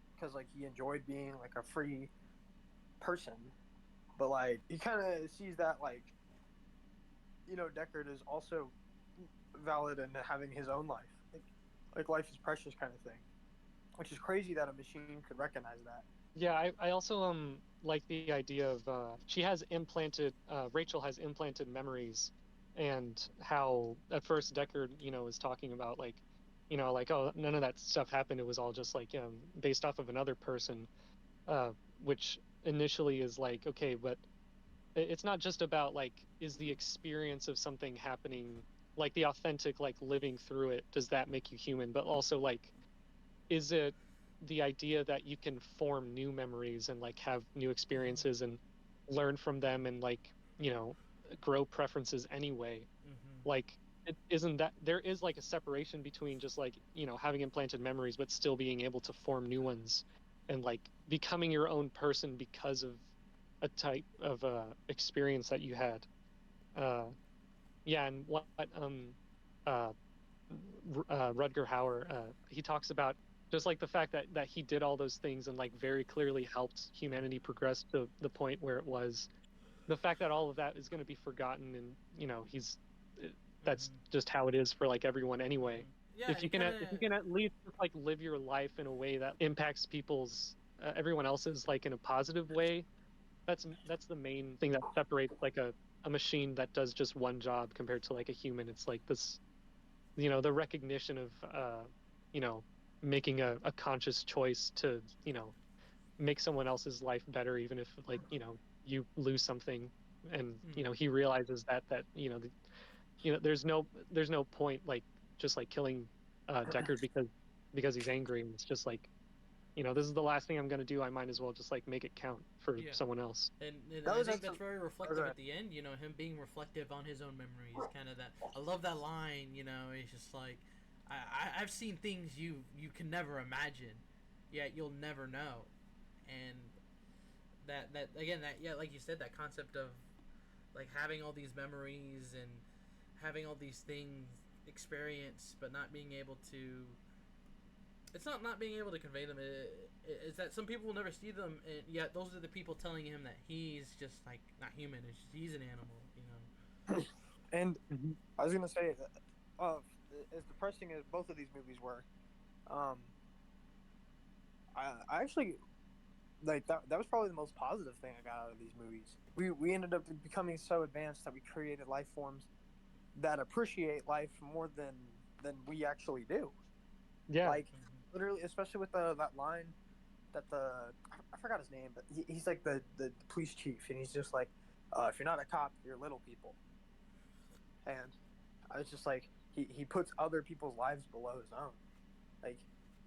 because like he enjoyed being like a free person, but like he kind of sees that like Deckard is also valid in having his own life, like life is precious kind of thing, which is crazy that a machine could recognize that. Yeah, I also like the idea of she has implanted Rachel has implanted memories, and how at first Deckard is talking about like like, oh, none of that stuff happened, it was all just like based off of another person, uh which initially is like, okay, but it's not just about like, is the experience of something happening, like the authentic like living through it, does that make you human, but also like, is it the idea that you can form new memories and like have new experiences and learn from them and like you know grow preferences anyway, Mm-hmm. like it isn't that there is like a separation between just like having implanted memories but still being able to form new ones and like becoming your own person because of a type of experience that you had. uh yeah, and what uh Rutger Hauer, he talks about just like the fact that he did all those things and like very clearly helped humanity progress to the point where it was. The fact that all of that is going to be forgotten, and he's that's Mm-hmm. just how it is for like everyone anyway. Mm-hmm. Yeah, and If you can at least just, like live your life in a way that impacts people's everyone else's like in a positive way, that's the main thing that separates like a machine that does just one job compared to like a human. It's like this, the recognition of you know making a conscious choice to make someone else's life better, even if like you lose something. And mm-hmm. he realizes that there's no point like just like killing Deckard because he's angry. And it's just like, this is the last thing I'm going to do, I might as well just like make it count for Yeah. someone else. And That I was think that's actually very reflective okay. at the end. You know, him being reflective on his own memories, kind of that. I love that line. You know, he's just like, I've seen things you can never imagine, yet you'll never know, and that again, that yeah, like you said, that concept of like having all these memories and having all these things experienced, but not being able to. It's not being able to convey them. It's that some people will never see them, and yet those are the people telling him that he's just like not human. It's just, he's an animal, you know. And Mhm. I was gonna say, uh, as depressing as both of these movies were, um, I actually like that was probably the most positive thing I got out of these movies. We ended up becoming so advanced that we created life forms that appreciate life more than we actually do. Yeah. Like literally, especially with the that line that I forgot his name, but he's like the police chief, and he's just like, if you're not a cop, you're little people. And I was just like, he puts other people's lives below his own. Like,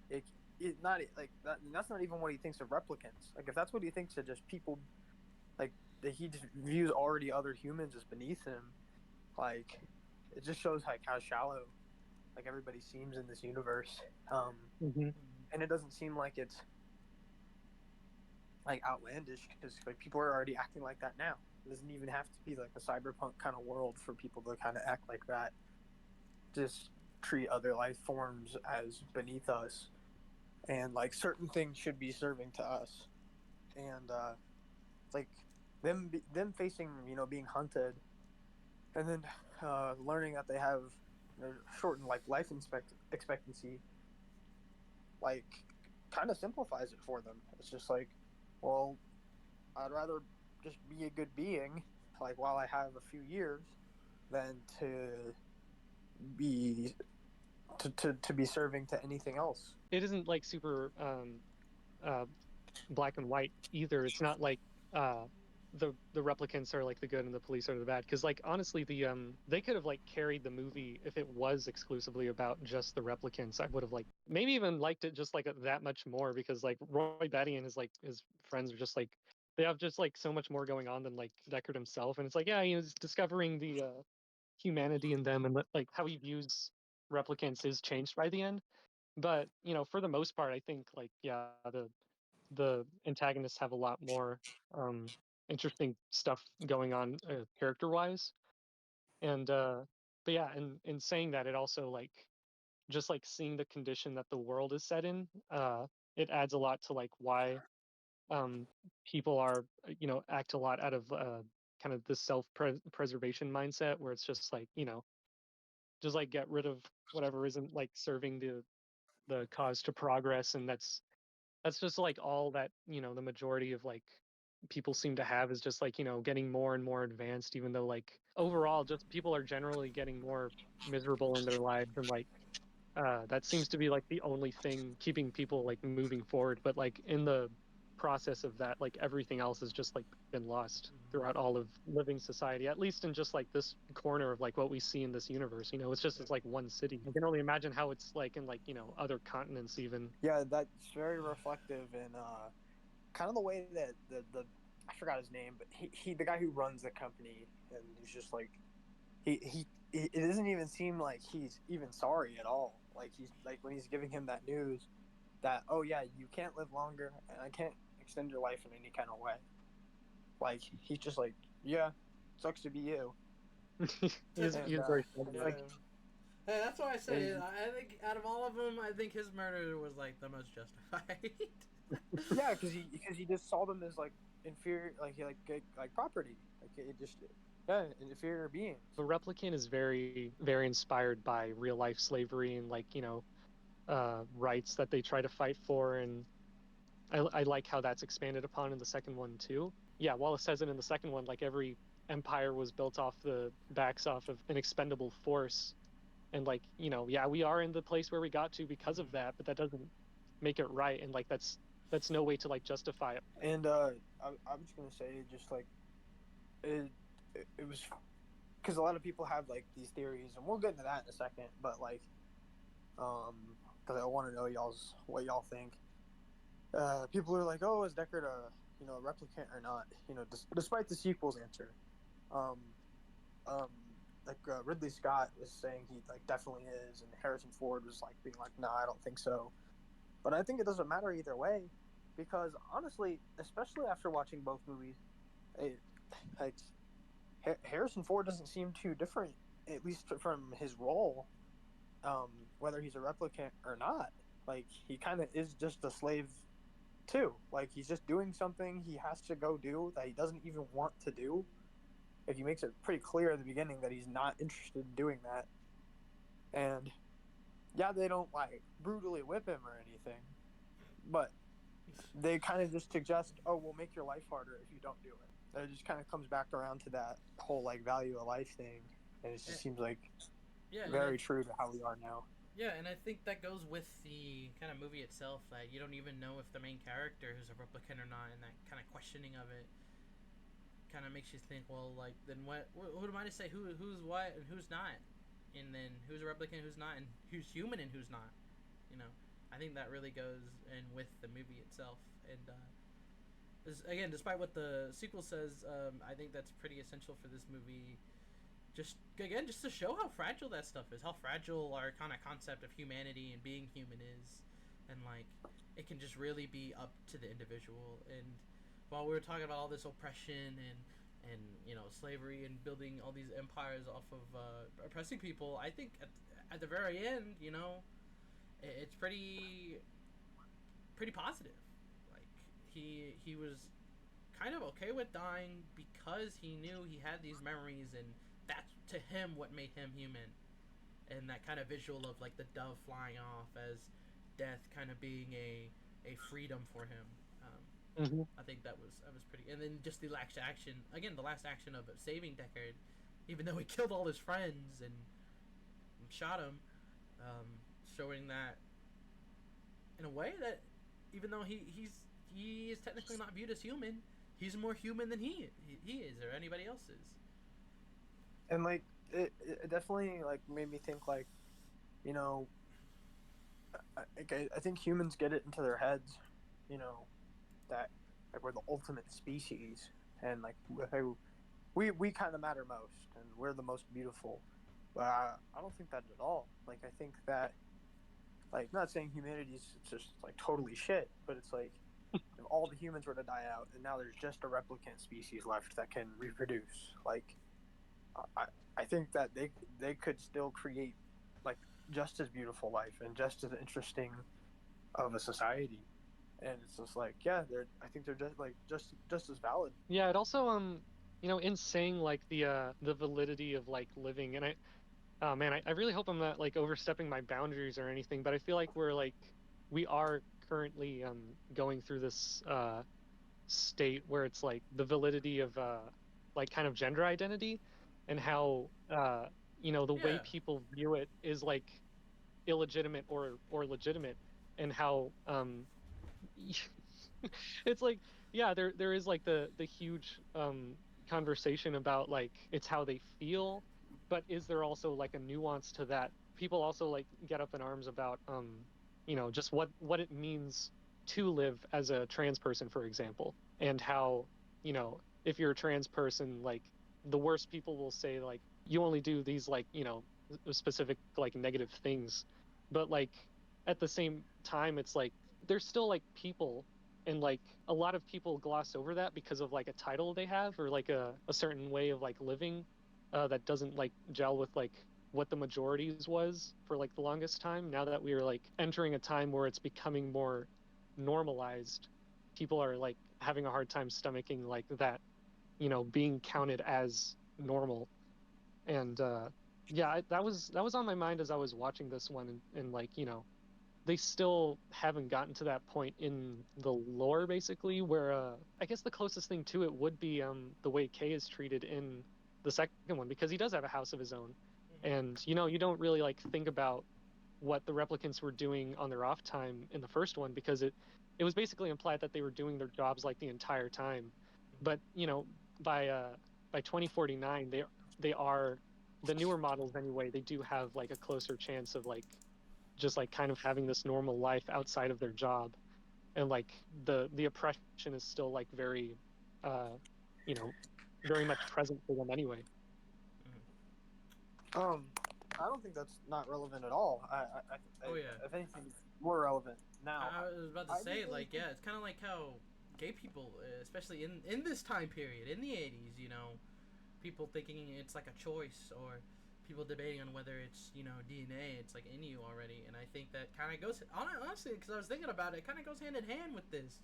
it, it not like that. That's not even what he thinks of replicants. Like, if that's what he thinks of just people, like that he just views already other humans as beneath him. Like, it just shows like how shallow like everybody seems in this universe. Hmm. And it doesn't seem like it's like outlandish because like people are already acting like that now. It doesn't even have to be like a cyberpunk kind of world for people to kind of act like that. Just treat other life forms as beneath us, and like certain things should be serving to us. And like them facing being hunted, and then learning that they have shortened like expectancy, like kind of simplifies it for them. It's just like, well, I'd rather just be a good being, like while I have a few years, than be to be serving to anything else. It isn't like super uh, black and white either. It's not like uh, the replicants are like the good and the police are the bad. Because like honestly, they could have like carried the movie if it was exclusively about just the replicants. I would have like maybe even liked it just like that much more because like Roy Batty and his friends are just like they have just like so much more going on than like Deckard himself. And it's like yeah, he's discovering the humanity in them and like how he views replicants is changed by the end. But for the most part, I think like yeah, the antagonists have a lot more um, interesting stuff going on character wise. And but yeah, in saying that, it also like just like seeing the condition that the world is set in, it adds a lot to like why um, people are act a lot out of kind of the self-preservation mindset where it's just like just like get rid of whatever isn't like serving the cause to progress, and that's just like all that the majority of like people seem to have is just like getting more and more advanced, even though like overall just people are generally getting more miserable in their lives, and like that seems to be like the only thing keeping people like moving forward, but like in the process of that like everything else has just like been lost throughout all of living society, at least in just like this corner of like what we see in this universe. It's just it's like one city. I can only imagine how it's like in like other continents even. Yeah, that's very reflective in kind of the way that the I forgot his name, but he the guy who runs the company, and he's just like he it doesn't even seem like he's even sorry at all. Like he's like when he's giving him that news that oh yeah you can't live longer and I can't extend your life in any kind of way. Like he's just like yeah, sucks to be you. He And is very sad it's about it. like Hey, that's why I say is I think out of all of them, I think his murder was like the most justified. yeah because he just saw them as like inferior like property like it just yeah inferior beings. The replicant is very very inspired by real life slavery and like rights that they try to fight for, and I like how that's expanded upon in the second one too. Yeah, Wallace says it in the second one, like every empire was built off the backs off of an expendable force, and like yeah, we are in the place where we got to because of that, but that doesn't make it right, and like that's no way to like justify it. And I'm just gonna say just like it it was because a lot of people have like these theories and we'll get into that in a second but like um because I want to know y'all's what y'all think. People are like oh is Deckard a replicant or not despite the sequel's answer. um um Ridley Scott was saying he like definitely is, and Harrison Ford was like being like, "Nah, I don't think so." But I think it doesn't matter either way, because honestly, especially after watching both movies, it, like Harrison Ford doesn't seem too different, at least from his role, whether he's a replicant or not. Like he kind of is just a slave too. Like he's just doing something he has to go do that he doesn't even want to do. Like he makes it pretty clear at the beginning that he's not interested in doing that. And yeah, they don't like brutally whip him or anything, but they kind of just suggest, oh, we'll make your life harder if you don't do it. It just kind of comes back around to that whole like value of life thing, and it just seems like very true to how we are now. Yeah, and I think that goes with the kind of movie itself, that you don't even know if the main character is a replicant or not, and that kind of questioning of it kind of makes you think, well, like, then who am I to say who's what and who's not? And then who's a replicant, who's not, and who's human and who's not? You know, I think that really goes in with the movie itself. And again, despite what the sequel says, I think that's pretty essential for this movie. Just to show how fragile that stuff is, how fragile our kind of concept of humanity and being human is, and like it can just really be up to the individual. And while we were talking about all this oppression and you know, slavery and building all these empires off of oppressing people, I think at the very end, you know, it's pretty positive. Like he was kind of okay with dying because he knew he had these memories, and that's to him what made him human. And that kind of visual of like the dove flying off as death kind of being a freedom for him. I think that was pretty. And then just the last action, again, the last action of saving Deckard, even though he killed all his friends and shot him, showing that in a way that even though he is technically not viewed as human, he's more human than he is or anybody else is. And like it definitely like made me think, like, you know, I think humans get it into their heads, you know, that like we're the ultimate species, and like we kind of matter most, and we're the most beautiful. But I don't think that at all. Like I think that, like, not saying humanity is just like totally shit, but it's like if all the humans were to die out, and now there's just a replicant species left that can reproduce. Like I think that they could still create like just as beautiful life and just as interesting of a society. And it's just like, yeah, I think they're just as valid. Yeah, it also you know, in saying like the validity of like living, and oh man, I really hope I'm not like overstepping my boundaries or anything, but I feel like we are currently going through this state where it's like the validity of like kind of gender identity, and how you know, the way people view it is like illegitimate or legitimate, and how it's like, yeah, there is like the huge conversation about like it's how they feel, but is there also like a nuance to that? People also like get up in arms about you know, just what it means to live as a trans person, for example, and how, you know, if you're a trans person, like the worst people will say like you only do these like, you know, specific like negative things, but like at the same time it's like they're still like people, and like a lot of people gloss over that because of like a title they have, or like a certain way of like living that doesn't like gel with like what the majorities was for like the longest time. Now that we are like entering a time where it's becoming more normalized, people are like having a hard time stomaching like that, you know, being counted as normal. And yeah, that was on my mind as I was watching this one, and like, you know, they still haven't gotten to that point in the lore, basically, where I guess the closest thing to it would be the way Kay is treated in the second one, because he does have a house of his own. And you know, you don't really like think about what the replicants were doing on their off time in the first one, because it was basically implied that they were doing their jobs like the entire time. But you know, by 2049, they are, the newer models anyway, they do have like a closer chance of like just like kind of having this normal life outside of their job. And like the oppression is still like very you know, very much present for them anyway. Um, I don't think that's not relevant at all. Oh yeah. If anything, it's more relevant now. I was about to I say, didn't really like, think. yeah, it's kind of like how gay people, especially in this time period, in the 80s, people thinking it's like a choice, or people debating on whether it's, DNA, it's like in you already. And I think that kind of goes, honestly, because I was thinking about it, kind of goes hand in hand with this,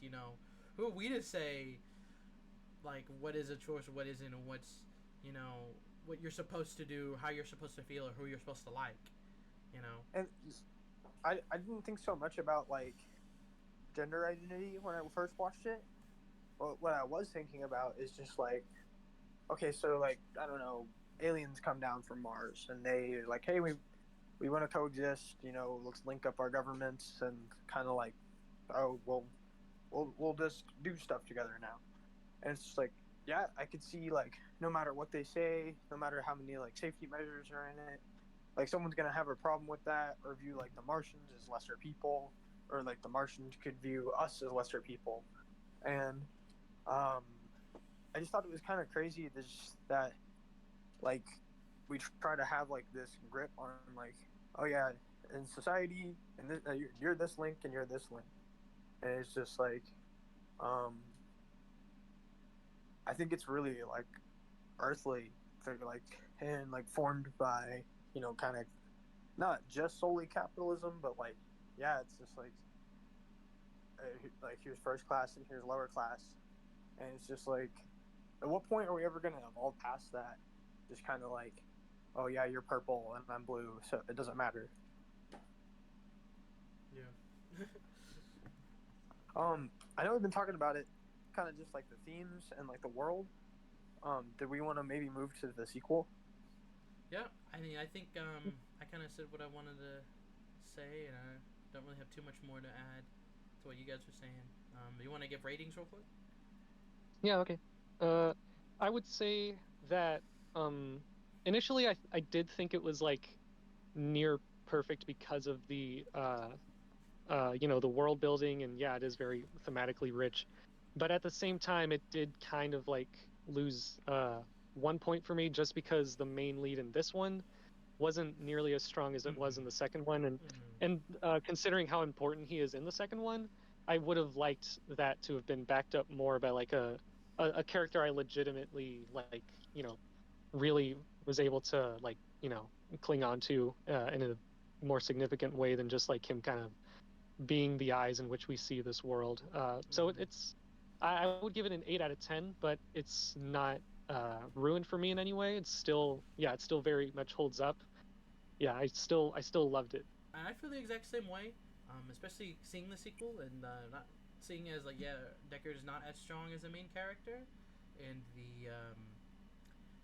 Who are we to say, like, what is a choice, what isn't, and what's, you know, what you're supposed to do, how you're supposed to feel, or who you're supposed to like, you know? And I didn't think so much about like gender identity when I first watched it. But what I was thinking about is just like, okay, so like I don't know, aliens come down from Mars and they like, hey, we want to coexist. Let's link up our governments and kind of like, oh, we'll just do stuff together now. And it's just like, yeah, I could see like no matter what they say, no matter how many like safety measures are in it, like someone's gonna have a problem with that or view like the Martians as lesser people, or like the Martians could view us as lesser people. And um, I just thought it was kind of crazy that like we try to have like this grip on like, oh yeah, in society, and you're this link and you're this link, and it's just like, um, I think it's really like earthly, like and like formed by kind of not just solely capitalism, but like yeah, it's just like here's first class and here's lower class, and it's just like, at what point are we ever going to evolve past that? Just kind of like, oh yeah, you're purple and I'm blue, so it doesn't matter. Yeah. I know we've been talking about it, kind of just like the themes and like the world. Did we want to maybe move to the sequel? Yeah, I mean, I think I kind of said what I wanted to say, and I don't really have too much more to add to what you guys were saying. You want to give ratings real quick? Yeah, okay. Uh, I would say that um, initially I did think it was like near perfect because of the world building, and yeah, it is very thematically rich. But at the same time, it did kind of like lose 1 point for me just because the main lead in this one wasn't nearly as strong as it was in the Mm-hmm. second one, and Mm-hmm. and considering how important he is in the second one, I would have liked that to have been backed up more by like a character I legitimately like, really was able to like, cling on to in a more significant way than just like him kind of being the eyes in which we see this world. So Mm-hmm. I would give it an 8 out of 10, but it's not ruined for me in any way. It's still, yeah, it still very much holds up. Yeah, I still loved it. I feel the exact same way, especially seeing the sequel and not seeing as like, yeah, Deckard is not as strong as the main character, and the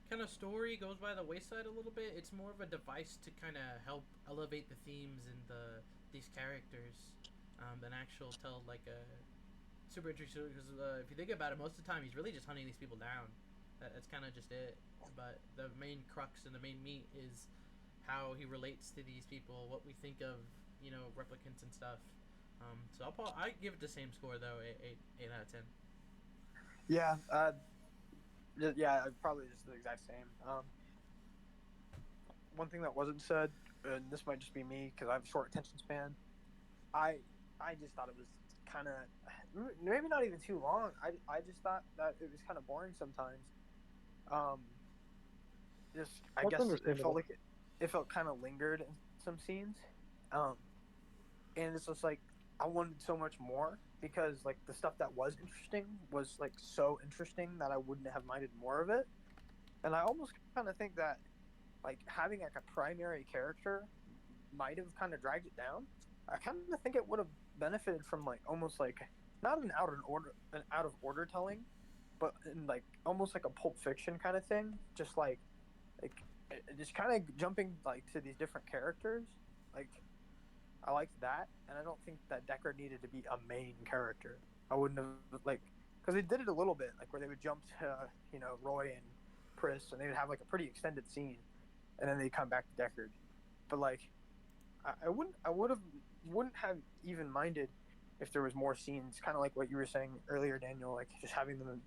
kind of story goes by the wayside a little bit. It's more of a device to kind of help elevate the themes and these characters than actual tell like a super interesting. Because if you think about it, most of the time he's really just hunting these people down. That's kind of just it. But the main crux and the main meat is how he relates to these people, what we think of, replicants and stuff. So I give it the same score though, eight out of 10. Yeah, yeah, probably just the exact same. One thing that wasn't said, and this might just be me because I have a short attention span. I I just thought it was kind of, maybe not even too long. I just thought that it was kind of boring sometimes. Um, just I That's guess it felt understandable. like it felt kind of lingered in some scenes. Um, and it's just like I wanted so much more because like the stuff that was interesting was like so interesting that I wouldn't have minded more of it. And I almost kind of think that like having like a primary character might have kind of dragged it down. I kind of think it would have benefited from like almost like not an out of order telling, but in like almost like a Pulp Fiction kind of thing. Like just kind of jumping like to these different characters. Like I liked that, and I don't think that Deckard needed to be a main character. I wouldn't have like because they did it a little bit, like where they would jump to Roy and Chris, and they would have like a pretty extended scene, and then they come back to Deckard. But like I wouldn't have even minded if there was more scenes, kind of like what you were saying earlier, Daniel, like just having them in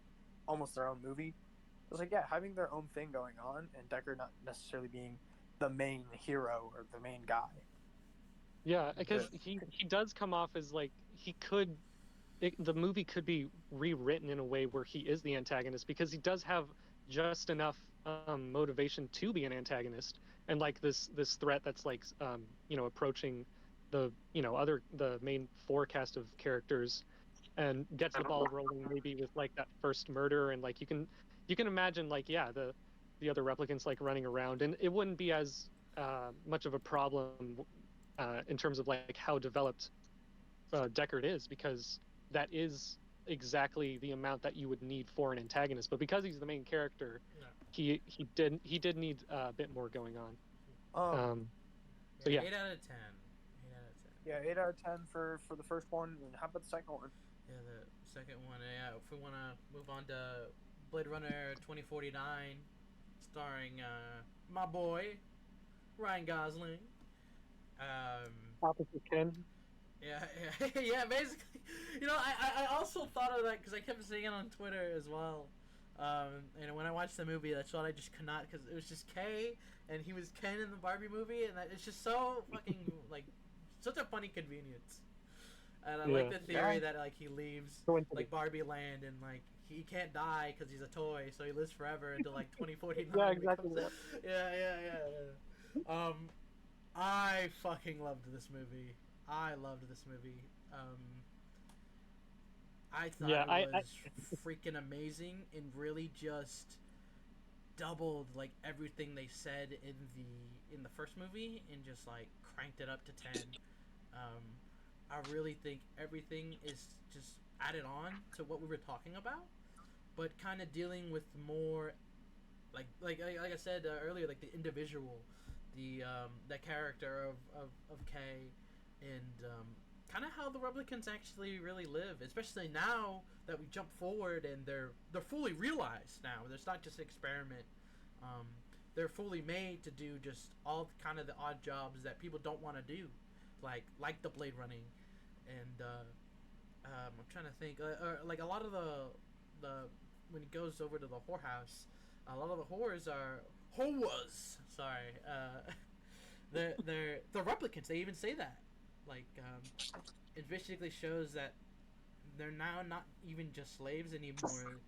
almost their own movie. It was like, yeah, having their own thing going on, and Deckard not necessarily being the main hero or the main guy. Yeah, because he does come off as like he could the movie could be rewritten in a way where he is the antagonist because he does have just enough motivation to be an antagonist and like this threat that's like approaching the the main forecast of characters and gets the ball rolling maybe with like that first murder and like you can imagine like the other replicants like running around and it wouldn't be as much of a problem in terms of like how developed Deckard is because that is exactly the amount that you would need for an antagonist. But because he's the main character, he did need a bit more going on. So yeah, 8 out of 10. 8 out of 10. Yeah, 8 out of 10 for the first one. And how about the second one? Yeah, the second one. Yeah, if we want to move on to Blade Runner 2049, starring my boy Ryan Gosling. Opposite Ken. Yeah, yeah. Basically, I also thought of that because I kept seeing it on Twitter as well. And when I watched the movie, that's what I just could not because it was just K and he was Ken in the Barbie movie, and it's just so fucking like such a funny convenience. And I like the theory that like he leaves like Barbie Land and like he can't die because he's a toy, so he lives forever until like 2049. Yeah, exactly. Yeah. I fucking loved this movie. I loved this movie. I thought it was freaking amazing and really just doubled like everything they said in the first movie and just like cranked it up to 10. I really think everything is just added on to what we were talking about, but kind of dealing with more like I said earlier, like the individual, the character of Kay, and kind of how the replicants actually really live, especially now that we jump forward and they're fully realized now. There's not just an experiment. They're fully made to do just all kind of the odd jobs that people don't want to do, like the blade running, and I'm trying to think, like a lot of the when he goes over to the whorehouse, a lot of the whores are whores. Sorry, they're replicants. They even say that. Like, it basically shows that they're now not even just slaves anymore.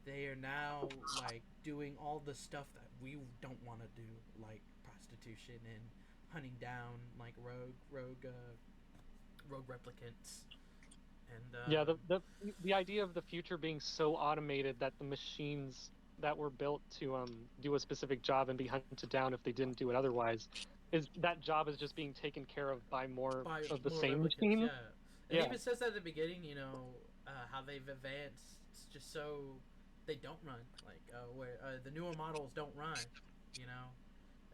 They are now like doing all the stuff that we don't want to do, like prostitution and hunting down like rogue replicants. And yeah, the idea of the future being so automated that the machines that were built to do a specific job and be hunted down if they didn't do it otherwise, is that job is just being taken care of by more of the same machine. Yeah. It even says that at the beginning, how they've advanced just so they don't run, like where the newer models don't run,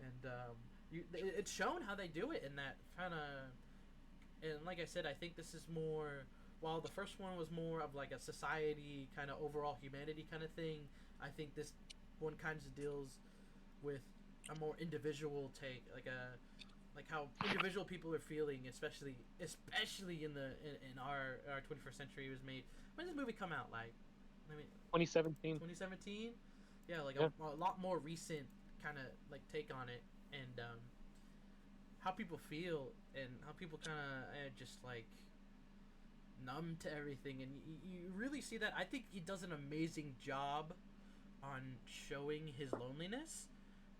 and it's shown how they do it in that kind of. And like I said, I think this is more. While the first one was more of like a society kind of overall humanity kind of thing, I think this one kind of deals with a more individual take, like how individual people are feeling, especially in our 21st century was made. When did this movie come out? Like, 2017. 2017. Yeah, like a lot more recent kind of like take on it, and how people feel and how people kind of just like numb to everything, and you really see that. I think he does an amazing job on showing his loneliness,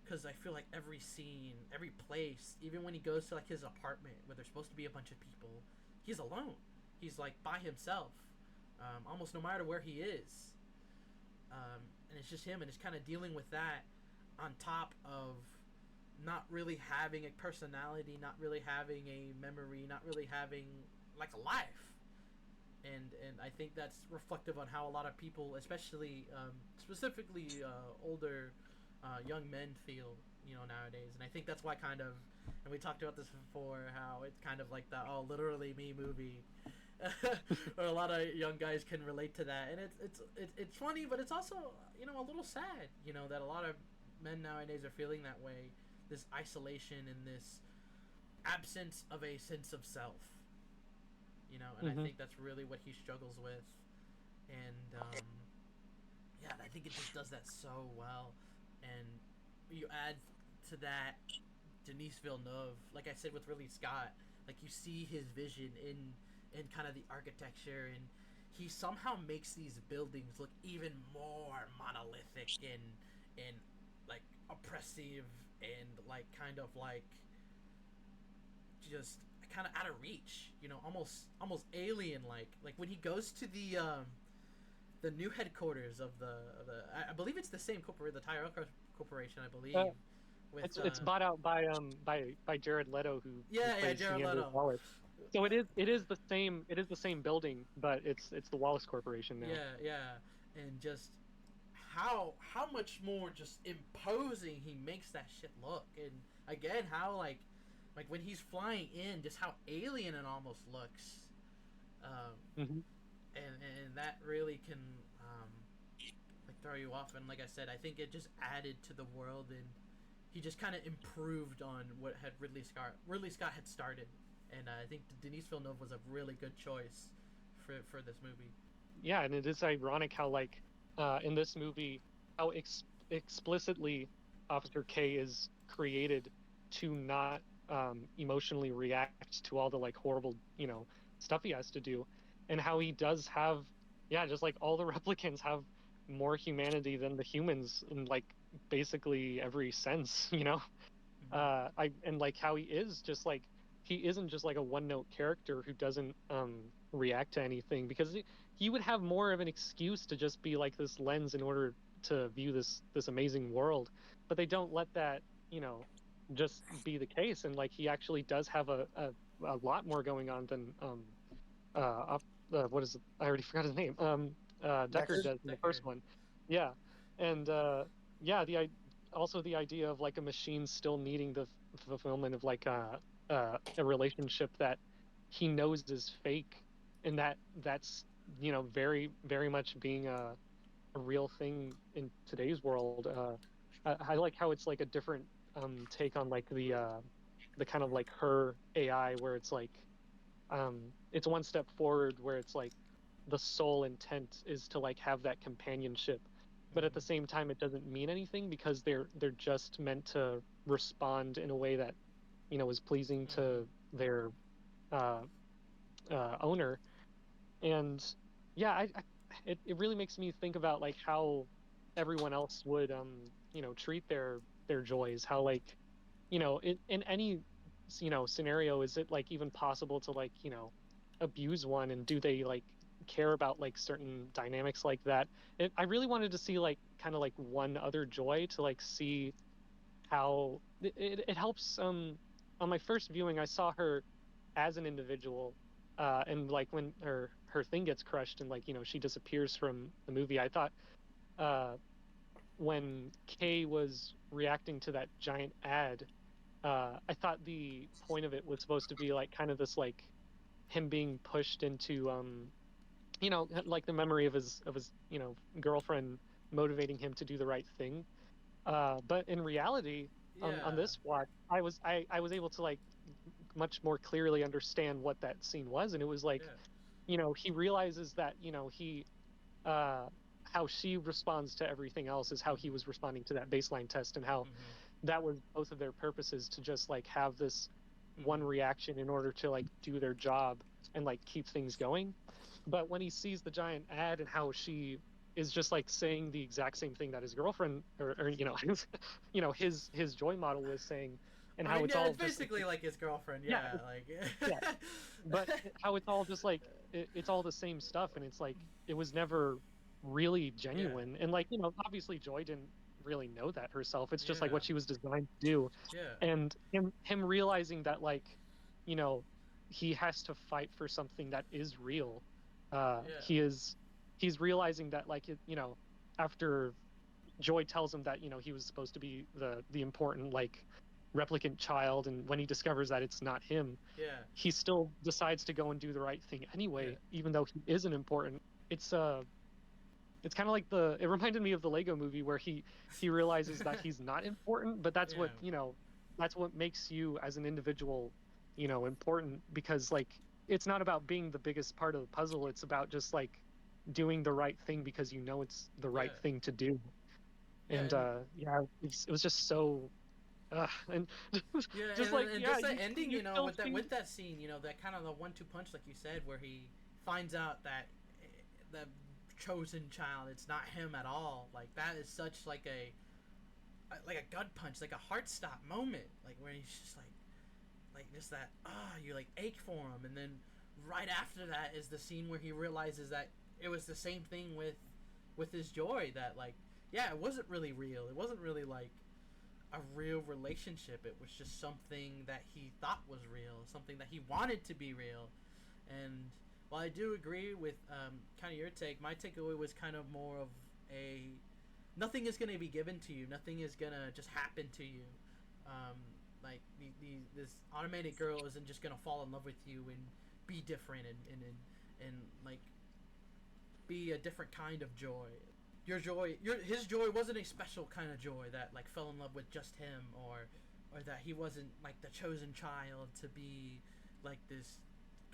because I feel like every scene, every place, even when he goes to like his apartment where there's supposed to be a bunch of people, he's alone. He's like by himself, almost no matter where he is, and it's just him, and it's kind of dealing with that on top of not really having a personality, not really having a memory, not really having like a life. And I think that's reflective on how a lot of people, especially specifically older young men feel, nowadays. And I think that's why kind of, and we talked about this before, how it's kind of like the literally me movie, or a lot of young guys can relate to that. And it's funny, but it's also a little sad, that a lot of men nowadays are feeling that way, this isolation and this absence of a sense of self. And I think that's really what he struggles with, and I think it just does that so well. And you add to that Denis Villeneuve, like I said with Ridley Scott, like you see his vision in kind of the architecture, and he somehow makes these buildings look even more monolithic and like oppressive and like kind of like just kind of out of reach, you know, almost alien like when he goes to the new headquarters of I believe it's the same corporation, the Tyrell Corporation, I believe. With, it's bought out by Jared Leto, who plays Jared Neander Leto. Wallace. So it is the same building, but it's the Wallace Corporation now. Yeah, and just how much more just imposing he makes that shit look, and again how like when he's flying in, just how alien it almost looks, Mm-hmm. and that really can like throw you off. And like I said, I think it just added to the world, and he just kind of improved on what had Ridley Scott had started. And I think Denis Villeneuve was a really good choice for this movie. Yeah, and it is ironic how like in this movie how explicitly Officer K is created to not emotionally react to all the like horrible stuff he has to do, and how he does have just like all the replicants have more humanity than the humans in like basically every sense. I and like how he is just like he isn't just like a one note character who doesn't react to anything, because he would have more of an excuse to just be like this lens in order to view this amazing world, but they don't let that just be the case. And like he actually does have a lot more going on than what is it? I already forgot his name. Deckard does in the first one. Yeah. And yeah, also the idea of like a machine still needing the fulfillment of like a relationship that he knows is fake, and that's very very much being a real thing in today's world. I like how it's like a different take on like the kind of like her AI, where it's like it's one step forward, where it's like the sole intent is to like have that companionship, but at the same time it doesn't mean anything, because they're just meant to respond in a way that is pleasing to their uh, owner. And yeah, it really makes me think about like how everyone else would treat their joys, how like in any scenario, is it like even possible to like abuse one, and do they like care about like certain dynamics like that. I really wanted to see like kind of like one other joy to like see how it helps. On my first viewing I saw her as an individual, and like when her thing gets crushed and like she disappears from the movie, I thought uh when Kay was reacting to that giant ad, I thought the point of it was supposed to be like kind of this like him being pushed into like the memory of his girlfriend motivating him to do the right thing. But in reality, on this watch, I was able to like much more clearly understand what that scene was, and it was like he realizes that he uh how she responds to everything else is how he was responding to that baseline test, and how that was both of their purposes, to just like have this one reaction in order to like do their job and like keep things going. But when he sees the giant ad and how she is just like saying the exact same thing that his girlfriend or his joy model was saying, and how it's all it's basically just like his girlfriend, like yeah, but how it's all just like it's all the same stuff, and it's like it was never really genuine. And like obviously Joy didn't really know that herself. It's just like what she was designed to do. And him realizing that like he has to fight for something that is real. He's realizing that like after Joy tells him that he was supposed to be the important like replicant child, and when he discovers that it's not him, he still decides to go and do the right thing anyway, even though he isn't important. It's kind of like it reminded me of the Lego movie, where he realizes that he's not important, but that's what that's what makes you as an individual important, because like it's not about being the biggest part of the puzzle, it's about just like doing the right thing because it's the right thing to do. And it was just so And Yeah, just like and yeah, just that ending, you you know, still with that see- with that scene, you know, that kind of the 1-2 punch, like you said, where he finds out that the chosen child, it's not him at all. Like that is such like a gut punch, like a heart stop moment, like where he's just like just that you like ache for him, and then right after that is the scene where he realizes that it was the same thing with his joy, that like yeah, it wasn't really real, it wasn't really like a real relationship, it was just something that he thought was real, something that he wanted to be real. And while I do agree with kind of your take, my takeaway was kind of more of a nothing is going to be given to you, nothing is going to just happen to you. um, like this automated girl isn't just going to fall in love with you and be different and like be a different kind of joy. His joy wasn't a special kind of joy that like fell in love with just him, or that he wasn't like the chosen child to be like this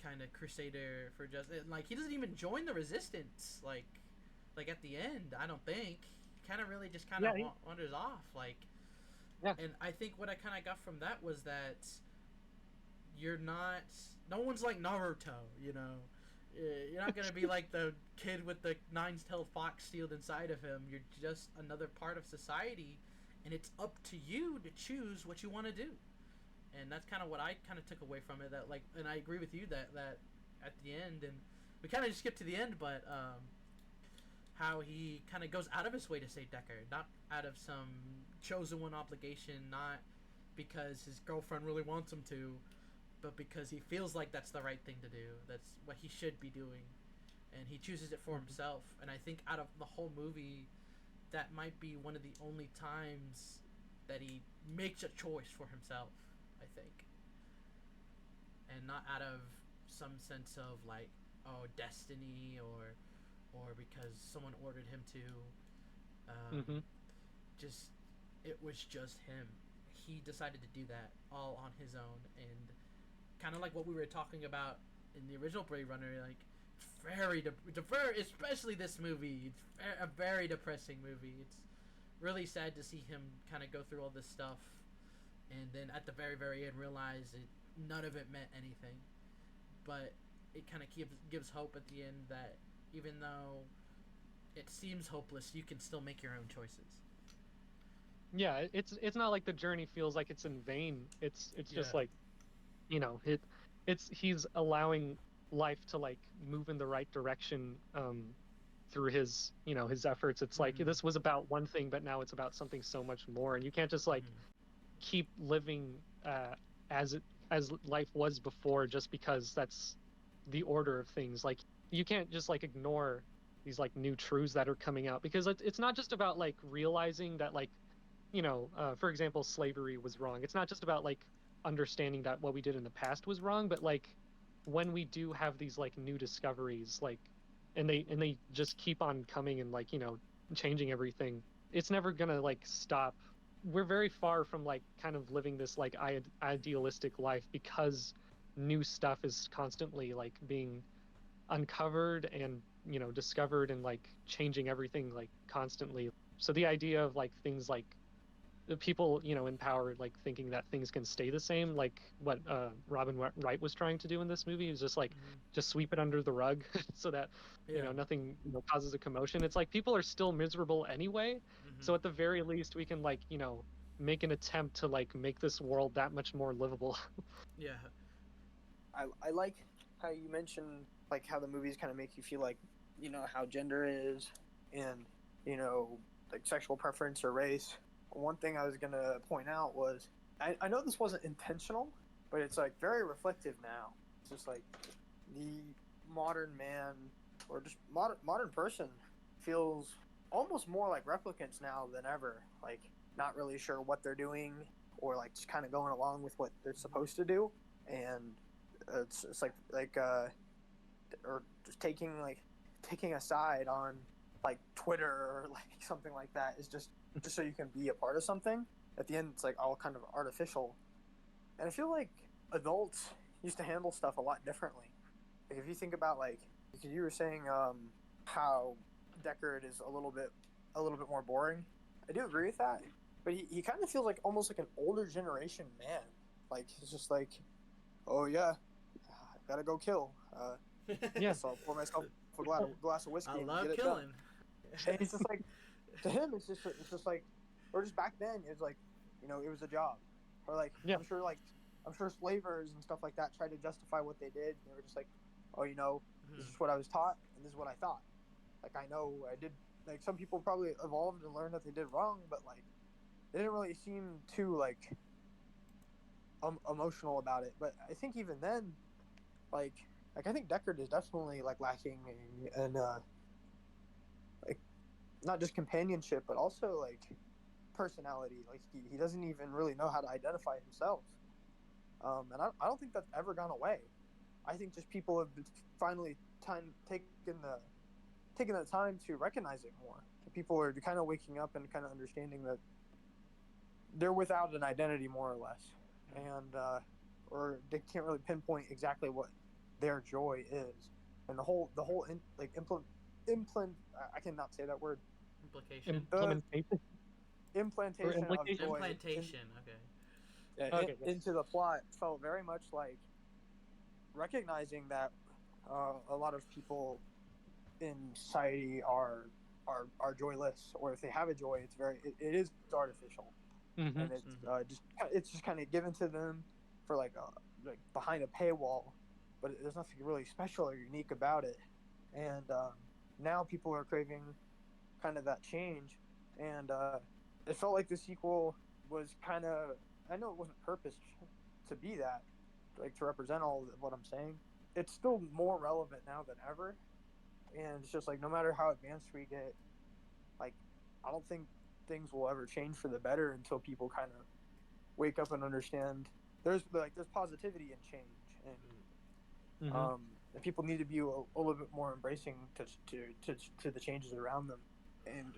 kind of crusader for just like he doesn't even join the resistance like at the end. I don't think kind of really just kind of wanders off like. Yeah. And I think what I kind of got from that was that you're not no one's like Naruto, you know. You're not gonna be like the kid with the nine-tailed fox sealed inside of him. You're just another part of society, and it's up to you to choose what you want to do. And that's kind of what I kind of took away from it. That like, and I agree with you that at the end, and we kind of just skipped to the end, but how he kind of goes out of his way to save Deckard, not out of some chosen one obligation, not because his girlfriend really wants him to, but because he feels like that's the right thing to do. That's what he should be doing, and he chooses it for himself. And I think out of the whole movie, that might be one of the only times that he makes a choice for himself, I think, and not out of some sense of like, oh, destiny or because someone ordered him to. Just it was just him. He decided to do that all on his own, and kind of like what we were talking about in the original Blade Runner, like very especially this movie. It's a very depressing movie. It's really sad to see him kind of go through all this stuff, and then at the very end realize none of it meant anything. But it kind of gives hope at the end that even though it seems hopeless, you can still make your own choices. Yeah, it's not like the journey feels like it's in vain. It's just like, you know, it's he's allowing life to like move in the right direction through his, you know, his efforts. It's like this was about one thing, but now it's about something so much more, and you can't just like keep living as life was before just because that's the order of things. Like you can't just like ignore these like new truths that are coming out, because it's not just about like realizing that like, you know, for example, slavery was wrong. It's not just about like understanding that what we did in the past was wrong, but like when we do have these like new discoveries, like, and they just keep on coming and like, you know, changing everything, it's never gonna like stop. We're very far from like kind of living this like idealistic life, because new stuff is constantly like being uncovered and, you know, discovered and like changing everything like constantly. So the idea of like things like the people, you know, in power like thinking that things can stay the same, like what Robin Wright was trying to do in this movie, is just like just sweep it under the rug so that you know nothing, you know, causes a commotion. It's like people are still miserable anyway, so at the very least we can like, you know, make an attempt to like make this world that much more livable. I like how you mentioned like how the movies kind of make you feel like, you know, how gender is, and, you know, like sexual preference or race. One thing I was gonna point out was I know this wasn't intentional, but it's like very reflective now. It's just like the modern man or just modern person feels almost more like replicants now than ever. Like not really sure what they're doing, or like just kind of going along with what they're supposed to do, and it's like or just taking a side on like Twitter or like something like that is just so you can be a part of something. At the end, it's like all kind of artificial, and I feel like adults used to handle stuff a lot differently. Like if you think about like you were saying how Deckard is a little bit more boring. I do agree with that, but he kind of feels like almost like an older generation man. Like he's just like, oh yeah, I gotta go kill. Yeah. So I'll pour myself a glass of whiskey I and love get it killing. done. And he's just like, to him, it's just like, or just back then, it's like, it was a job, or like, Yeah. I'm sure slavers and stuff like that tried to justify what they did. And they were just like, oh, this is what I was taught, and this is what I thought. Like I know I did. Like some people probably evolved and learned that they did wrong, but like they didn't really seem too like emotional about it. But I think even then, like I think Deckard is definitely like lacking in like not just companionship, but also like personality. Like he doesn't even really know how to identify himself. And I don't think that's ever gone away. I think just people have finally taken the time to recognize it more. People are kind of waking up and kind of understanding that they're without an identity, more or less, and or they can't really pinpoint exactly what their joy is, and the whole I cannot say that word. Implication. Implementation. Implantation of implication? joy Implantation. Okay. Okay, yes. into the plot felt very much like recognizing that a lot of people in society are joyless, or if they have a joy, it is artificial, Mm-hmm. and it's just kind of given to them for like behind a paywall, but there's nothing really special or unique about it, and now people are craving kind of that change, and it felt like the sequel was kind of, I know it wasn't purposed to be that, like to represent all of what I'm saying. It's still more relevant now than ever, and it's just like no matter how advanced we get, like I don't think things will ever change for the better until people kind of wake up and understand there's positivity in change, and Mm-hmm. and people need to be a little bit more embracing to the changes around them, and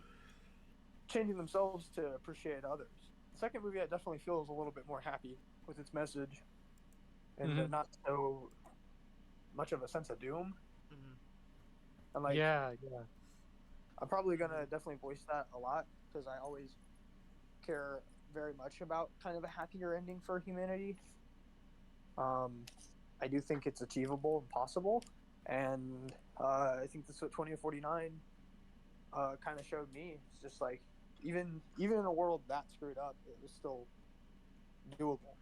changing themselves to appreciate others. The second movie, I definitely feels a little bit more happy with its message, and Mm-hmm. not so much of a sense of doom. And like, Yeah. I'm probably gonna definitely voice that a lot because I always care very much about kind of a happier ending for humanity. I do think it's achievable and possible, and I think this is what 2049 kind of showed me. It's just like even in a world that screwed up, it was still doable.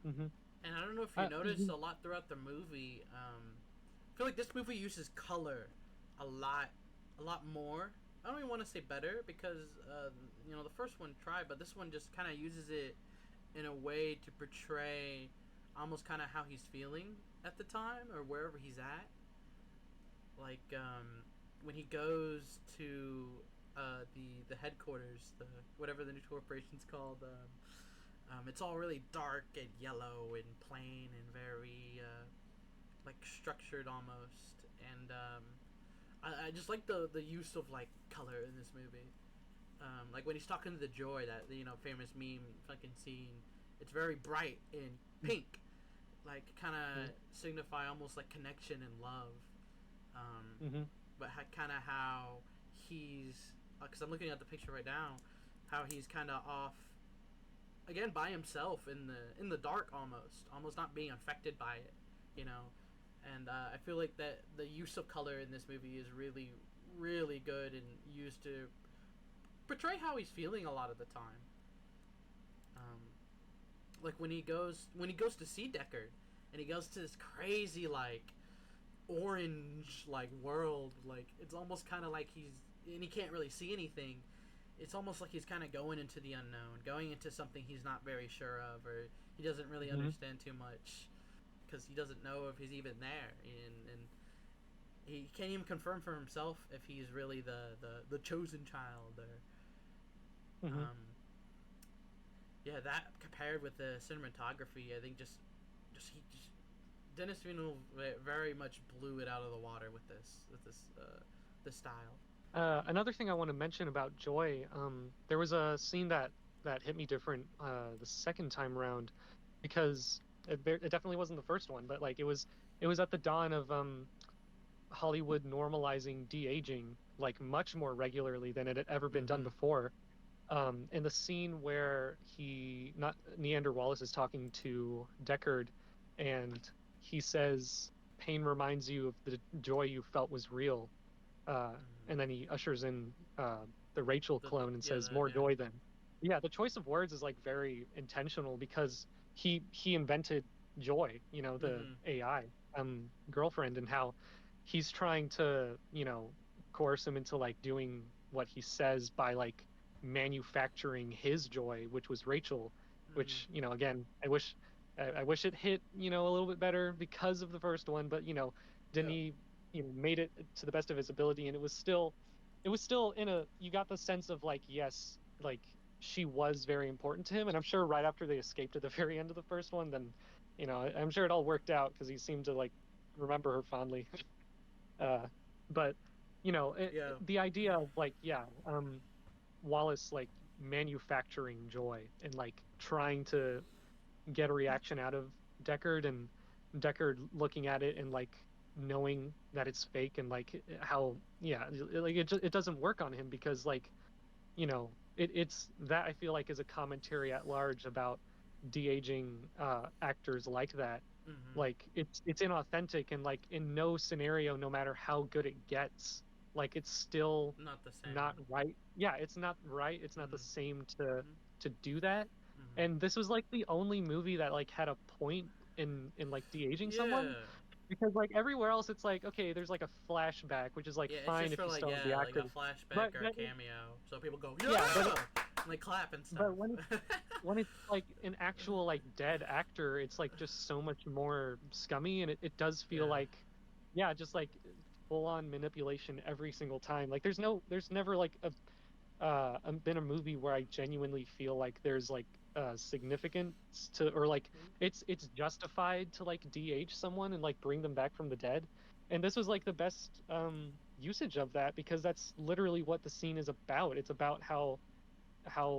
Mm-hmm. And I don't know if you noticed a lot throughout the movie. I feel like this movie uses color a lot more. I don't even want to say better because the first one tried, but this one just kind of uses it in a way to portray almost kind of how he's feeling at the time or wherever he's at. Like when he goes to the headquarters, the whatever the new corporation's called. It's all really dark and yellow and plain and very like structured almost. And I just like the use of like color in this movie. Like when he's talking to the Joy, that famous meme fucking scene. It's very bright and pink, like kind of signify almost like connection and love. But kind of how he's, because I'm looking at the picture right now, how he's kind of off again by himself in the dark, almost not being affected by it, and I feel like that the use of color in this movie is really really good and used to portray how he's feeling a lot of the time. Like when he goes to see Deckard and he goes to this crazy like orange like world, like it's almost kind of like he can't really see anything. It's almost like he's kind of going into the unknown, going into something he's not very sure of, or he doesn't really understand too much because he doesn't know if he's even there, and he can't even confirm for himself if he's really the chosen child, or yeah, that compared with the cinematography, I think just Dennis Villeneuve very much blew it out of the water with this style. Another thing I want to mention about Joy, there was a scene that hit me different the second time around, because it definitely wasn't the first one, but like it was at the dawn of Hollywood normalizing de-aging like much more regularly than it had ever been done before. In the scene where not Neander Wallace is talking to Deckard, and he says, "Pain reminds you of the joy you felt was real," and then he ushers in the Rachel clone and says, "More joy then." Yeah, the choice of words is like very intentional because he invented joy, the AI girlfriend, and how he's trying to, coerce him into like doing what he says by like manufacturing his joy, which was Rachel, which, again, I wish it hit, a little bit better because of the first one, but Denis, made it to the best of his ability, and it was still you got the sense of like, yes, like she was very important to him, and I'm sure right after they escaped at the very end of the first one, then I'm sure it all worked out because he seemed to like remember her fondly. But the idea of like, Wallace like manufacturing joy and like trying to get a reaction out of Deckard, and Deckard looking at it and like knowing that it's fake, and like how like it doesn't work on him because like it's that I feel like is a commentary at large about de-aging actors like that. Like it's inauthentic, and like in no scenario, no matter how good it gets, like it's still not the same. Not right. Yeah, it's not right. It's not the same to do that. And this was like the only movie that like had a point in like de-aging someone, because like everywhere else it's like, okay, there's like a flashback, which is like fine if you still have the actor, like a flashback or a cameo, so people go and like clap and stuff. But when it's like an actual like dead actor, it's like just so much more scummy, and it does feel like just like full on manipulation every single time. Like there's never like been a movie where I genuinely feel like there's like significance to, or like it's justified to like de-age someone and like bring them back from the dead. And this was like the best usage of that, because that's literally what the scene is about. It's about how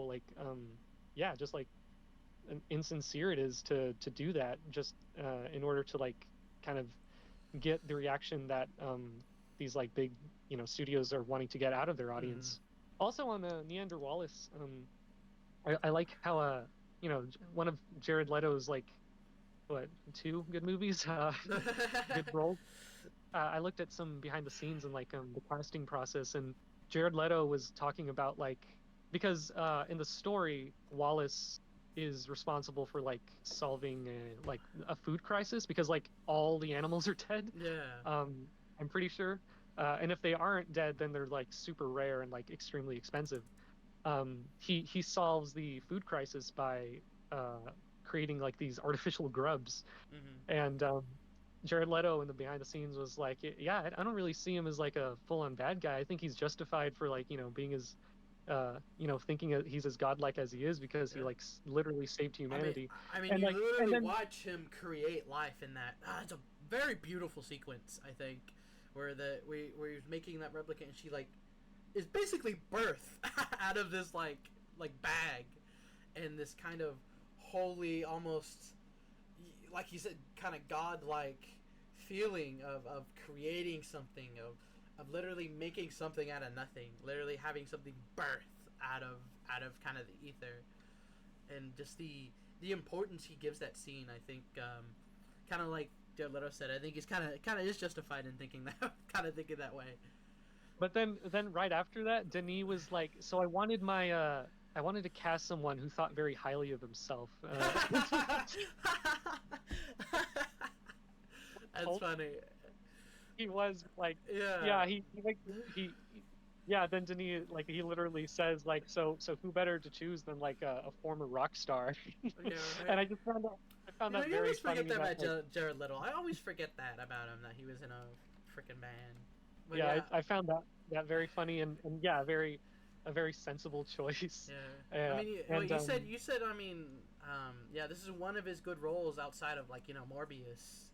like just like insincere it is to do that, just in order to like kind of get the reaction that these like big studios are wanting to get out of their audience. Also on Neander Wallace, I like how one of Jared Leto's like two good movies, good roles. I looked at some behind the scenes and like the casting process, and Jared Leto was talking about like, because in the story Wallace is responsible for like solving a food crisis, because like all the animals are dead. I'm pretty sure, and if they aren't dead, then they're like super rare and like extremely expensive. He solves the food crisis by creating like these artificial grubs, and Jared Leto in the behind the scenes was like, I don't really see him as like a full-on bad guy. I think he's justified for like being as thinking he's as godlike as he is, because he like literally saved humanity. I mean, you literally watch him create life in that. It's a very beautiful sequence, I think, where he's making that replica, and she like is basically birthed out of this like bag, and this kind of holy, almost like you said, kind of godlike feeling of creating something, of literally making something out of nothing, literally having something birthed out of kind of the ether, and just the importance he gives that scene. I think kind of like Jared Leto said, I think he's kind of is justified in thinking that way. But then right after that, Denis was like, so I wanted to cast someone who thought very highly of himself. That's funny. He was like, then Denis, like, he literally says like, so who better to choose than like a former rock star? Right. And I just found that very always funny. Forget that about Jared Leto. I always forget that about him, that he was in a freaking band. But I found that very funny, and a very sensible choice. I mean, you said I mean, this is one of his good roles outside of like Morbius.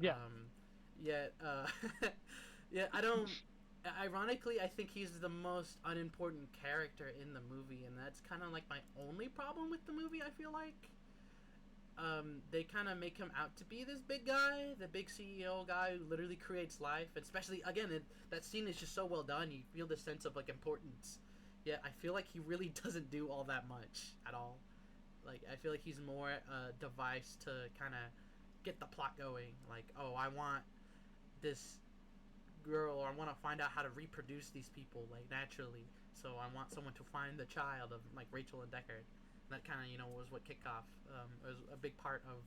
I don't. Ironically, I think he's the most unimportant character in the movie, and that's kind of like my only problem with the movie. I feel like they kind of make him out to be this big guy, the big CEO guy who literally creates life. Especially again, that scene is just so well done. You feel the sense of like importance Yet I feel like he really doesn't do all that much at all. Like I feel like he's more a device to kind of get the plot going. Like, oh, I want this girl, or I want to find out how to reproduce these people like naturally. So I want someone to find the child of like Rachel and Deckard. And that kind of was what kicked off. Was a big part of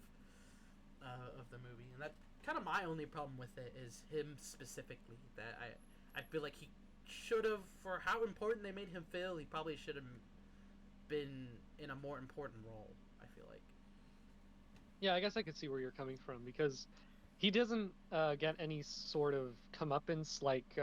the movie, and that kind of my only problem with it is him specifically. That I feel like he should have, for how important they made him feel, he probably should have been in a more important role. I feel like. Yeah, I guess I could see where you're coming from because he doesn't get any sort of comeuppance like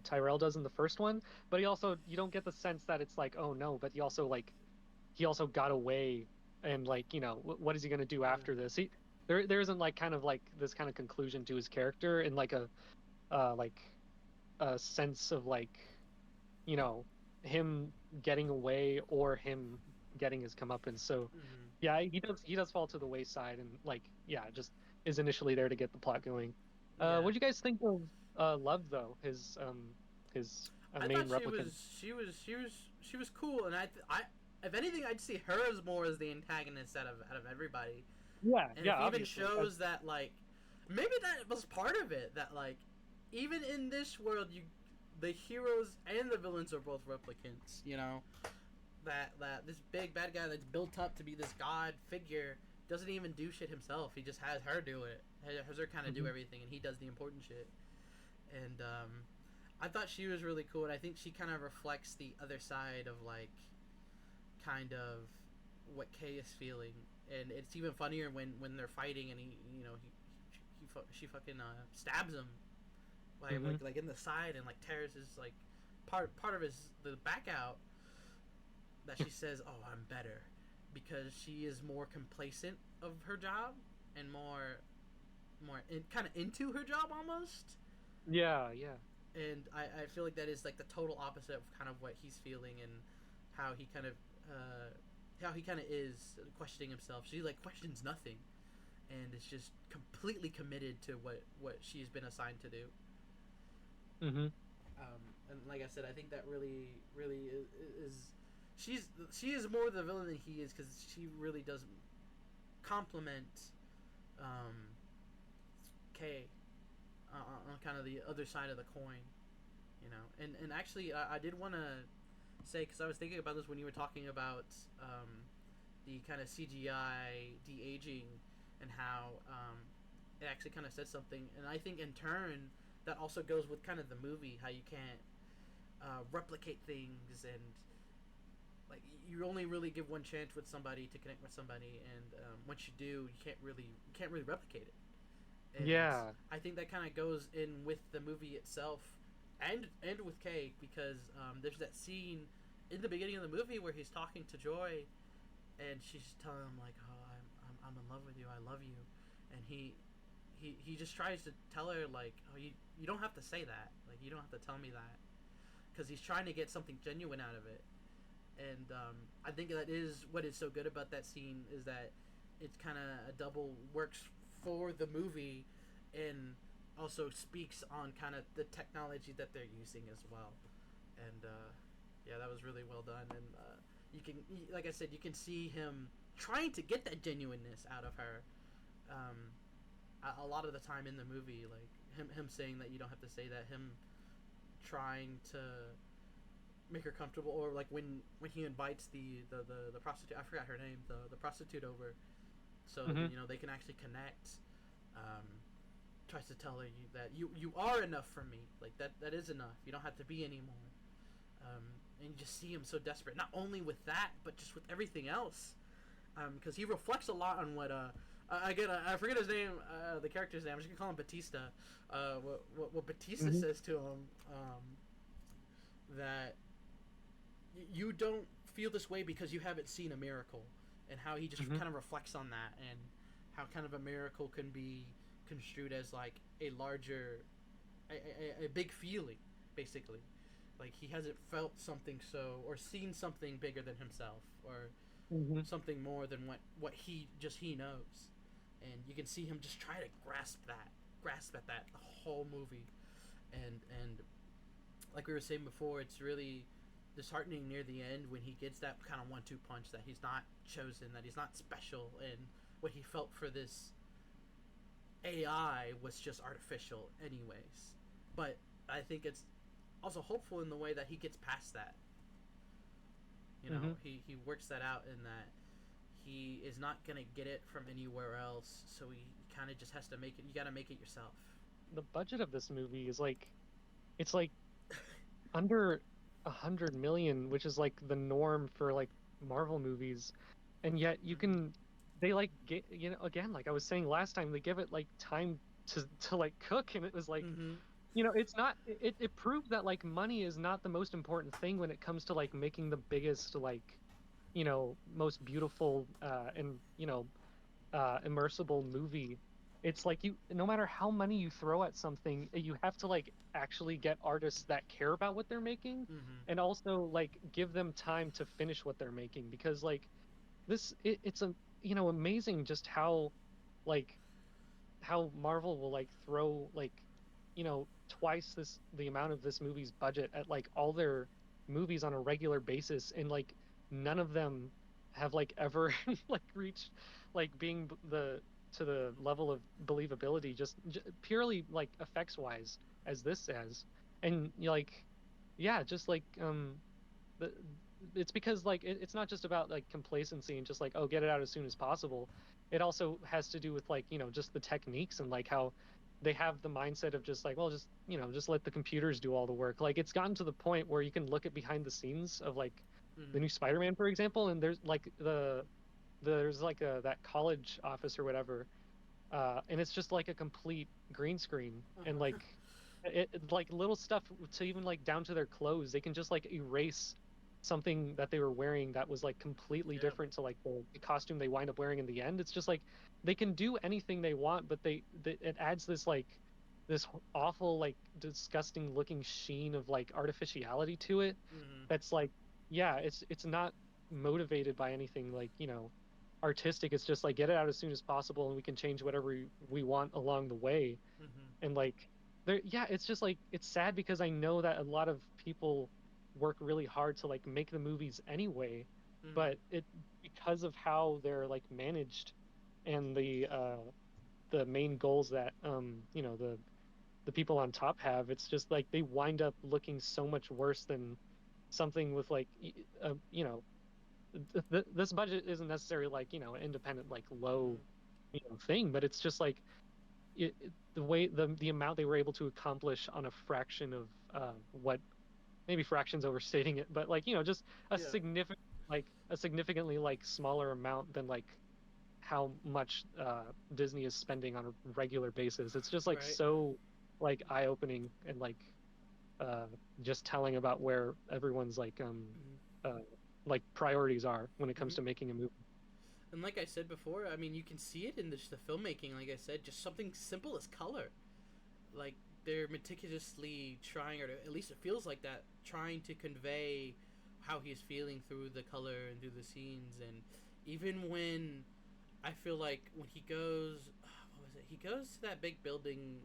Tyrell does in the first one, but you don't get the sense that it's like, oh no, but he also got away, and like what is he gonna do after this? There isn't like kind of like this kind of conclusion to his character and like like a sense of like you know him getting away or him getting his comeuppance. So yeah, he does fall to the wayside, and like yeah, just is initially there to get the plot going. Yeah. What do you guys think of Love though? His I main thought replicant. she was cool, and I if anything, I'd see her as more as the antagonist out of everybody. Yeah, And yeah. it even Obviously. shows that like maybe that was part of it, that like even in this world the heroes and the villains are both replicants. That this big bad guy that's built up to be this god figure doesn't even do shit himself. He just has her do it. Has her kind of do everything, and he does the important shit. And I thought she was really cool, and I think she kind of reflects the other side of like kind of what Kay is feeling. And it's even funnier when they're fighting, and she fucking stabs him like in the side, and like tears his like part of his the back out. That she says, "Oh, I'm better," because she is more complacent of her job and more kind of into her job almost. Yeah, yeah. And I feel like that is like the total opposite of kind of what he's feeling, and how he kind of is questioning himself. She like questions nothing, and is just completely committed to what she's been assigned to do. Mm-hmm. And like I said, I think that really is she is more the villain than he is, because she really does complement Kay on kind of the other side of the coin, And actually, I did want to say, because I was thinking about this when you were talking about the kind of CGI de-aging, and how it actually kind of says something. And I think in turn that also goes with kind of the movie, how you can't replicate things, and like you only really give one chance with somebody to connect with somebody, and once you do, you can't really replicate it. And Yeah. I think that kind of goes in with the movie itself, and with Kay, because there's that scene in the beginning of the movie where he's talking to Joy, and she's telling him like, "Oh, I'm in love with you. I love you," and he just tries to tell her like, "Oh, you don't have to say that. Like, you don't have to tell me that," because he's trying to get something genuine out of it. And I think that is what is so good about that scene, is that it's kind of a double works for the movie, and also speaks on kind of the technology that they're using as well. And yeah, that was really well done. And you can, like I said, you can see him trying to get that genuineness out of her. A lot of the time in the movie, like him saying that you don't have to say that, him trying to make her comfortable, or like when he invites the prostitute, I forgot her name, the prostitute over, so that, they can actually connect. Tries to tell her that you are enough for me, like that is enough, you don't have to be anymore. And you just see him so desperate, not only with that, but just with everything else, because he reflects a lot on what I forget his name, the character's name. I'm just gonna call him Batista. What Batista says to him, that you don't feel this way because you haven't seen a miracle, and how he just kind of reflects on that, and how kind of a miracle can be construed as like a larger, a big feeling, basically. Like he hasn't felt something or seen something bigger than himself, or something more than what he knows. And you can see him just try to grasp at that the whole movie. And like we were saying before, it's really disheartening near the end when he gets that kind of 1-2 punch that he's not chosen, that he's not special, and what he felt for this AI was just artificial, anyways. But I think it's also hopeful in the way that he gets past that. You know, he works that out in that he is not gonna get it from anywhere else, so he kind of just has to make it. You got to make it yourself. The budget of this movie is like, it's like under 100 million, which is like the norm for like Marvel movies, and yet they like get, again, like I was saying last time, they give it like time to like cook, and it was like, it's not, it proved that like money is not the most important thing when it comes to like making the biggest, like, most beautiful and immersible movie. It's like, no matter how money you throw at something, you have to like actually get artists that care about what they're making, and also like give them time to finish what they're making, because like it's a amazing just like how Marvel will like throw like twice the amount of this movie's budget at like all their movies on a regular basis, and like none of them have like ever like reached like being to the level of believability, just purely like effects wise, as this has. And like, yeah, just like the, it's because like it's not just about like complacency and just like, oh, get it out as soon as possible. It also has to do with like just the techniques, and like how they have the mindset of just like, well, just just let the computers do all the work. Like, it's gotten to the point where you can look at behind the scenes of like the new Spider-Man, for example, and there's like there's like that college office or whatever, and it's just like a complete green screen, and like like little stuff to even like down to their clothes, they can just like erase something that they were wearing that was like completely different to like the costume they wind up wearing in the end. It's just like they can do anything they want, but it adds this like this awful, like disgusting looking sheen of like artificiality to it. That's like, yeah, it's not motivated by anything like artistic. It's just like, get it out as soon as possible, and we can change whatever we want along the way. And like yeah, it's just like, it's sad because I know that a lot of people work really hard to like make the movies anyway, but it, because of how they're like managed, and the main goals that the people on top have, it's just like they wind up looking so much worse than something with like this budget isn't necessarily like an independent like low thing, but it's just like the way the amount they were able to accomplish on a fraction of what, maybe fractions overstating it, but like just a significant, like a significantly like smaller amount than like how much Disney is spending on a regular basis. It's just like so like eye-opening, and just telling about where everyone's like priorities are when it comes to making a movie. And like I said before, I mean, you can see it in the filmmaking. Like I said, just something simple as color. Like, they're meticulously trying, or at least it feels like that, trying to convey how he's feeling through the color and through the scenes. And even when I feel like when he goes, what was it? He goes to that big building,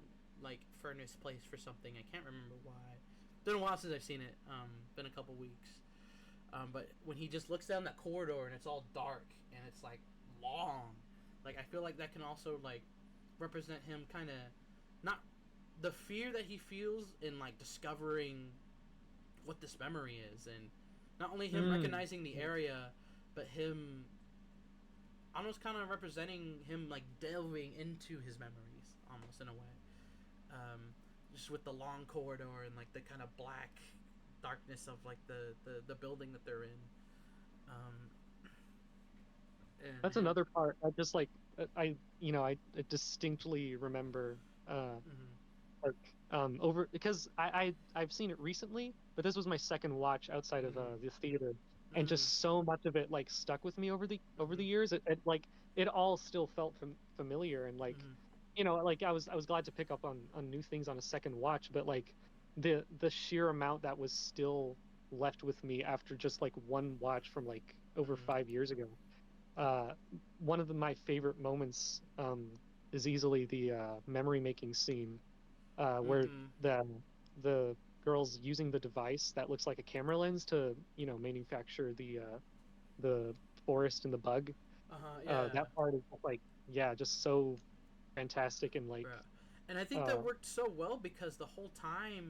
like furnace place for something. I can't remember why. Been a while since I've seen it. Been a couple weeks. But when he just looks down that corridor and it's all dark and it's like long, like I feel like that can also like represent him kind of, not the fear that he feels in like discovering what this memory is, and not only him recognizing the area, but him almost kind of representing him like delving into his memories almost in a way, just with the long corridor and like the kind of black darkness of like the building that they're in. That's another part. I just like I distinctly remember like over, because I've seen it recently, but this was my second watch outside of the theater, and just so much of it like stuck with me over the years. It like it all still felt familiar, and like like I was glad to pick up on new things on a second watch, but like the sheer amount that was still left with me after just like one watch from like over 5 years ago. One of my favorite moments is easily the memory making scene, where the girls using the device that looks like a camera lens to, manufacture the forest and the bug. Yeah. That part is like, yeah, just so fantastic and like, Bruh. And I think that uh, worked so well because the whole time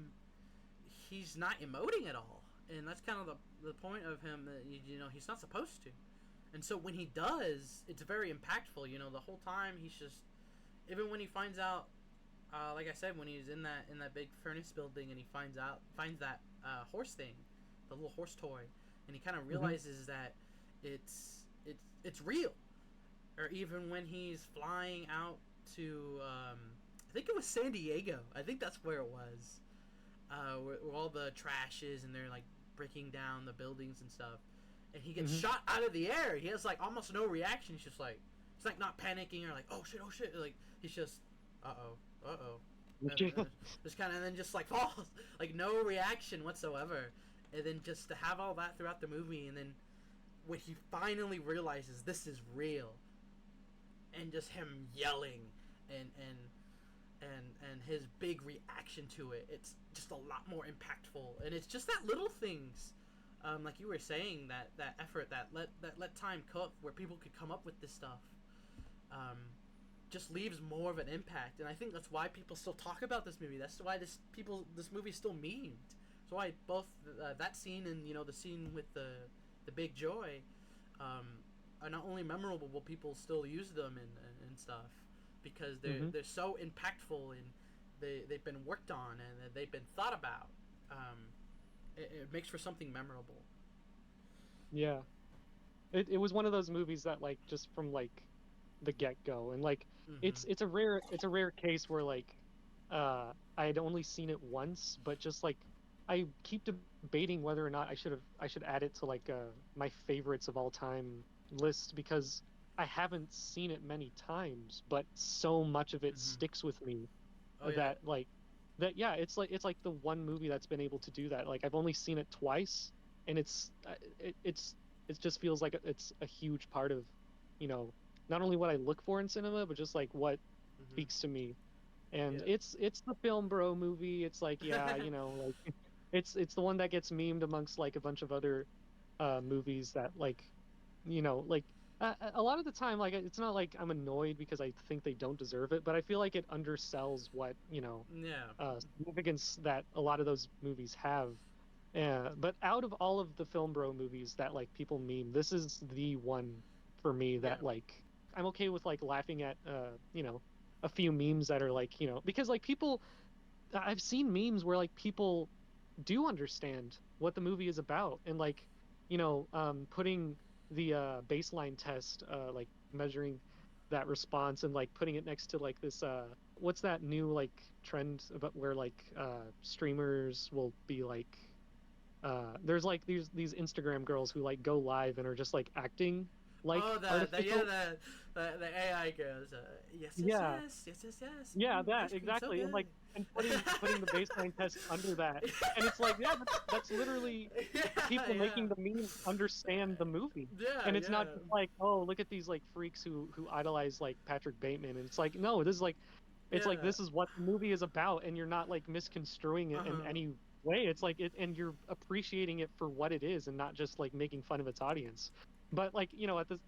he's not emoting at all, and that's kind of the point of him that he's not supposed to. And so when he does, it's very impactful. The whole time he's just, even when he finds out, like I said, when he's in that big furnace building and he finds that horse thing, the little horse toy, and he kind of realizes that it's real. Or even when he's flying out to, I think it was San Diego. I think that's where it was. Where all the trash is, and they're like breaking down the buildings and stuff. And he gets shot out of the air. He has like almost no reaction. He's just like, he's like not panicking or like, oh shit. Like he's just, uh oh. Just kind of, and then just like falls, like no reaction whatsoever. And then just to have all that throughout the movie, and then when he finally realizes this is real, and just him yelling and his big reaction to it, it's just a lot more impactful. And it's just that little things, like you were saying, that effort, that let time cook, where people could come up with this stuff, just leaves more of an impact. And I think that's why people still talk about this movie. That's why this movie is still memed. That's why both that scene and the scene with the big joy are not only memorable, but people still use them and stuff, because they're so impactful, and they've been worked on, and they've been thought about. It makes for something memorable. Yeah. It was one of those movies that like just from like the get-go, and like it's a rare case where like I had only seen it once, but just like I keep debating whether or not I should add it to like my favorites of all time list, because I haven't seen it many times, but so much of it sticks with me that like that yeah, it's like the one movie that's been able to do that. Like I've only seen it twice, and it just feels like it's a huge part of not only what I look for in cinema, but just like what speaks to me. And it's the film bro movie. It's like, yeah, like it's the one that gets memed amongst like a bunch of other movies that like like a lot of the time, like it's not like I'm annoyed because I think they don't deserve it, but I feel like it undersells what significance that a lot of those movies have. But out of all of the film bro movies that like people meme, this is the one for me that like I'm okay with like laughing at a few memes that are like because like people, I've seen memes where like people do understand what the movie is about, and like putting the baseline test, like measuring that response and like putting it next to like this what's that new like trend about where like streamers will be like there's like these Instagram girls who like go live and are just like acting like artificial. The AI goes, yes, Yeah. Yeah, that ice cream so exactly, and good. like putting the baseline test under that, and it's like yeah, that's literally people making the meme understand the movie, and it's not just like, oh, look at these like freaks who idolize like Patrick Bateman, and it's like, no, this is like, it's like this is what the movie is about, and you're not like misconstruing it in any way. It's like it, and you're appreciating it for what it is, and not just like making fun of its audience. But like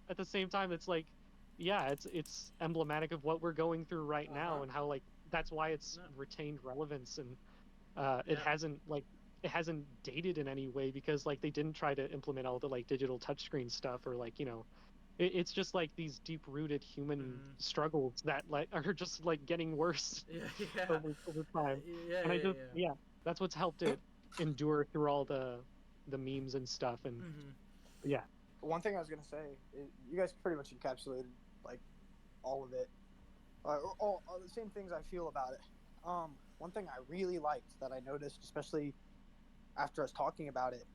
at the same time, it's like yeah, it's emblematic of what we're going through right now, and how like that's why it's retained relevance, and it hasn't dated in any way, because like they didn't try to implement all the like digital touchscreen stuff, or like it's just like these deep rooted human struggles that like are just like getting worse over time. And I just that's what's helped it endure through all the memes and stuff. And yeah, one thing I was gonna say is you guys pretty much encapsulated like all of it, all the same things I feel about it. One thing I really liked that I noticed, especially after us talking about it,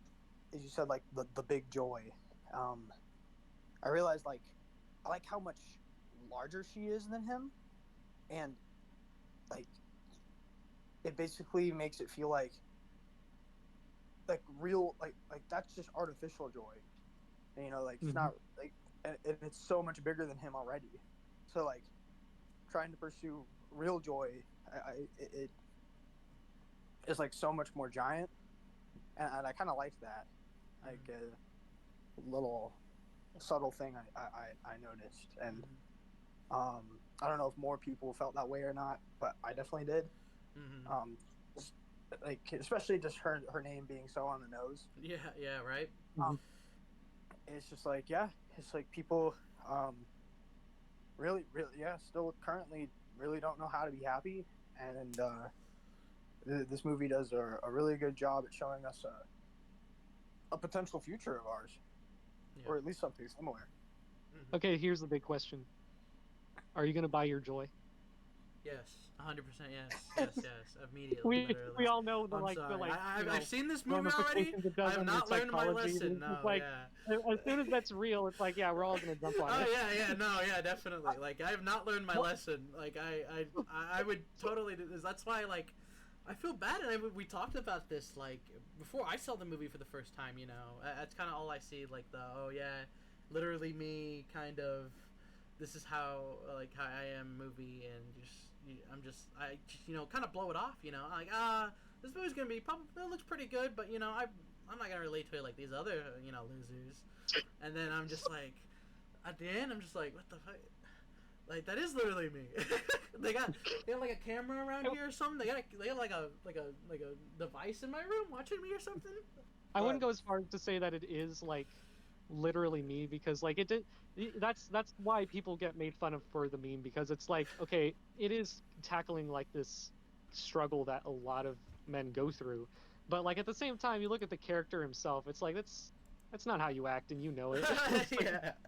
is you said like the big joy. I realized like I like how much larger she is than him, and like it basically makes it feel like real, like that's just artificial joy. And, like it's not like, and it's so much bigger than him already. So like trying to pursue real joy, it is like so much more giant, and I kind of liked that, like a little subtle thing I noticed, and I don't know if more people felt that way or not, but I definitely did. Just, like especially just her name being so on the nose. Yeah, right. It's just like it's like people really still currently really don't know how to be happy, and this movie does a really good job at showing us a potential future of ours, or at least something similar. Okay, here's the big question: are you gonna buy your joy? Yes, 100%. Yes. Immediately. We all know the I'm like sorry. the like. I've seen this movie already. I have not learned my lesson. No, like, as soon as that's real, it's like, yeah, we're all gonna jump on it. Definitely. Like, I have not learned my lesson. Like, I would totally do this. That's why, like, I feel bad, and we talked about this like before I saw the movie for the first time. You know, that's kind of all I see. Like literally me, kind of. This is how I am movie, and I kind of blow it off. You know, like this movie's gonna be probably, it looks pretty good, but you know I'm not gonna relate to it like these other losers. And then I'm just like, at the end I'm just like, what the fuck. Like, that is literally me. they got like a camera around here or something. They got like a device in my room watching me or something. I wouldn't go as far as to say that it is like literally me, because like it did. That's why people get made fun of for the meme, because it's like, okay, it is tackling like this struggle that a lot of men go through, but like at the same time, you look at the character himself. It's like that's not how you act, and you know it. Like,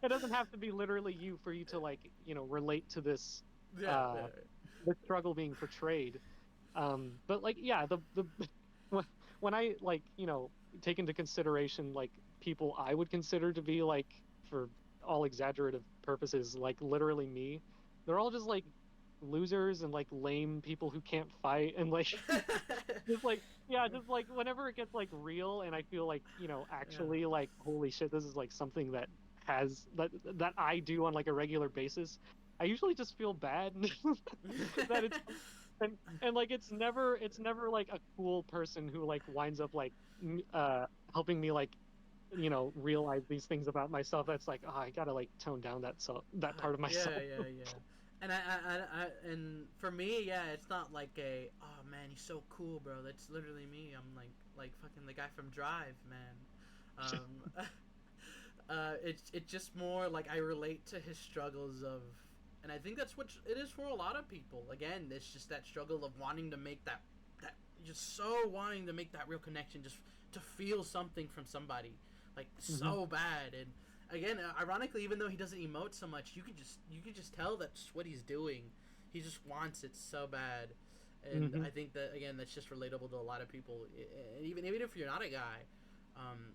it doesn't have to be literally you for you to like relate to this the struggle being portrayed. But like the when I like take into consideration like people I would consider to be like, for all exaggerative purposes, like literally me, they're all just like losers and like lame people who can't fight, and like just like whenever it gets like real and I feel like actually like, holy shit, this is like something that that I do on like a regular basis, I usually just feel bad that it's and like it's never like a cool person who like winds up like helping me like realize these things about myself. That's like, oh, I gotta like tone down that part of myself. And and for me, it's not like oh man, he's so cool, bro. That's literally me. I'm like fucking the guy from Drive, man. It's just more like I relate to his struggles of, and I think that's what it is for a lot of people. Again, it's just that struggle of wanting to make that just so wanting to make that real connection, just to feel something from somebody, like so bad. And again, ironically, even though he doesn't emote so much, you could just tell that's what he's doing. He just wants it so bad, and I think that again, that's just relatable to a lot of people. And even if you're not a guy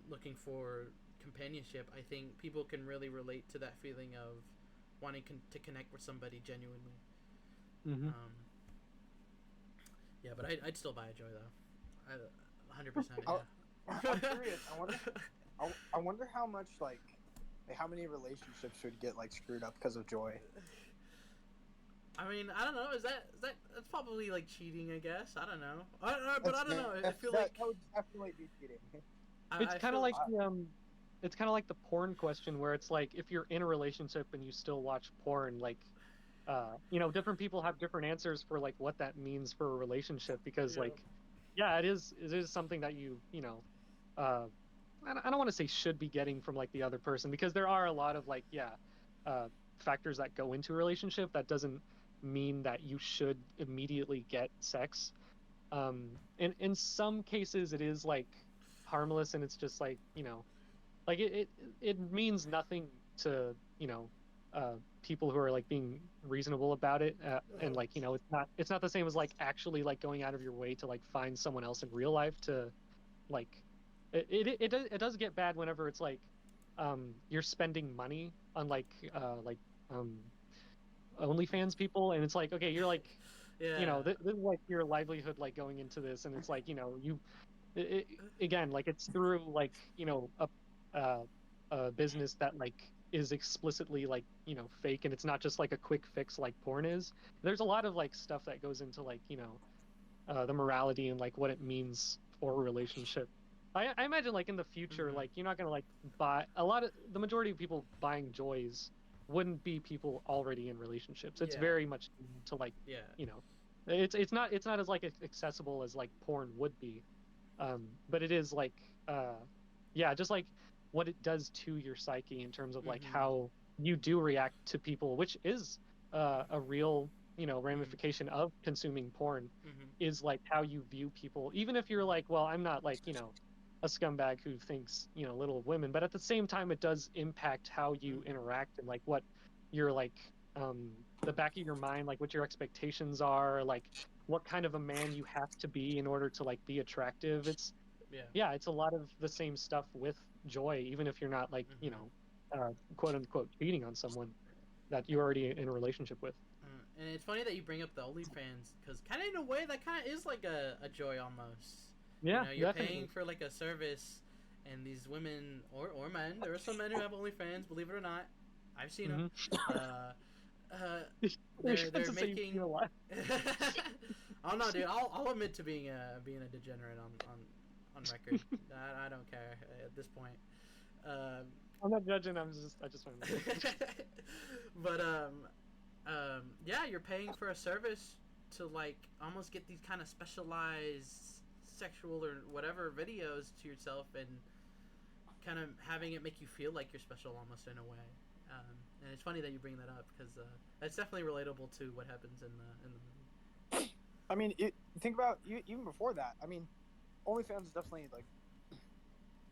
looking for companionship, I think people can really relate to that feeling of wanting to connect with somebody genuinely. Yeah, but I'd still buy a Joy though. 100%. Yeah. I'm curious. I wonder how much like how many relationships would get like screwed up because of Joy. I mean, I don't know. Is that's probably like cheating? I guess. I don't know. But I don't know. I feel like that would definitely be cheating. It's kind of like it's kind of like the porn question, where it's like, if you're in a relationship and you still watch porn, like different people have different answers for like what that means for a relationship, because like it is something that I don't want to say should be getting from like the other person, because there are a lot of like factors that go into a relationship. That doesn't mean that you should immediately get sex. In some cases it is like harmless, and it's just like like it means nothing to people who are like being reasonable about it, and like it's not the same as like actually like going out of your way to like find someone else in real life to like it does get bad whenever it's like you're spending money on like OnlyFans people, and it's like, okay, you're like this is like your livelihood like going into this, and it's like again, like it's through like a business that like is explicitly like fake, and it's not just like a quick fix like porn is. There's a lot of like stuff that goes into like the morality and like what it means for a relationship. I imagine like in the future, like you're not gonna like buy the majority of people buying joys wouldn't be people already in relationships. It's Yeah. very much to like Yeah. it's not as like accessible as like porn would be, but it is like just like what it does to your psyche in terms of like how you do react to people, which is a real ramification of consuming porn, is like how you view people, even if you're like, well, I'm not like a scumbag who thinks little of women, but at the same time it does impact how you interact and like what your like the back of your mind, like what your expectations are, like what kind of a man you have to be in order to like be attractive. It's it's a lot of the same stuff with joy, even if you're not like quote unquote cheating on someone that you're already in a relationship with. And it's funny that you bring up the OnlyFans, because kind of in a way that kind of is like a joy almost. Yeah, you're definitely. paying for like a service, and these women or men, there are some men who have OnlyFans, believe it or not. I've seen them. They're making. I don't know, dude. I'll admit to being a degenerate on record. I don't care at this point. I'm not judging. I just want to. But yeah, you're paying for a service to like almost get these kind of specialized sexual or whatever videos to yourself, and kind of having it make you feel like you're special almost in a way. And it's funny that you bring that up, because that's definitely relatable to what happens in the movie. I mean, think about even before that. I mean, OnlyFans is definitely like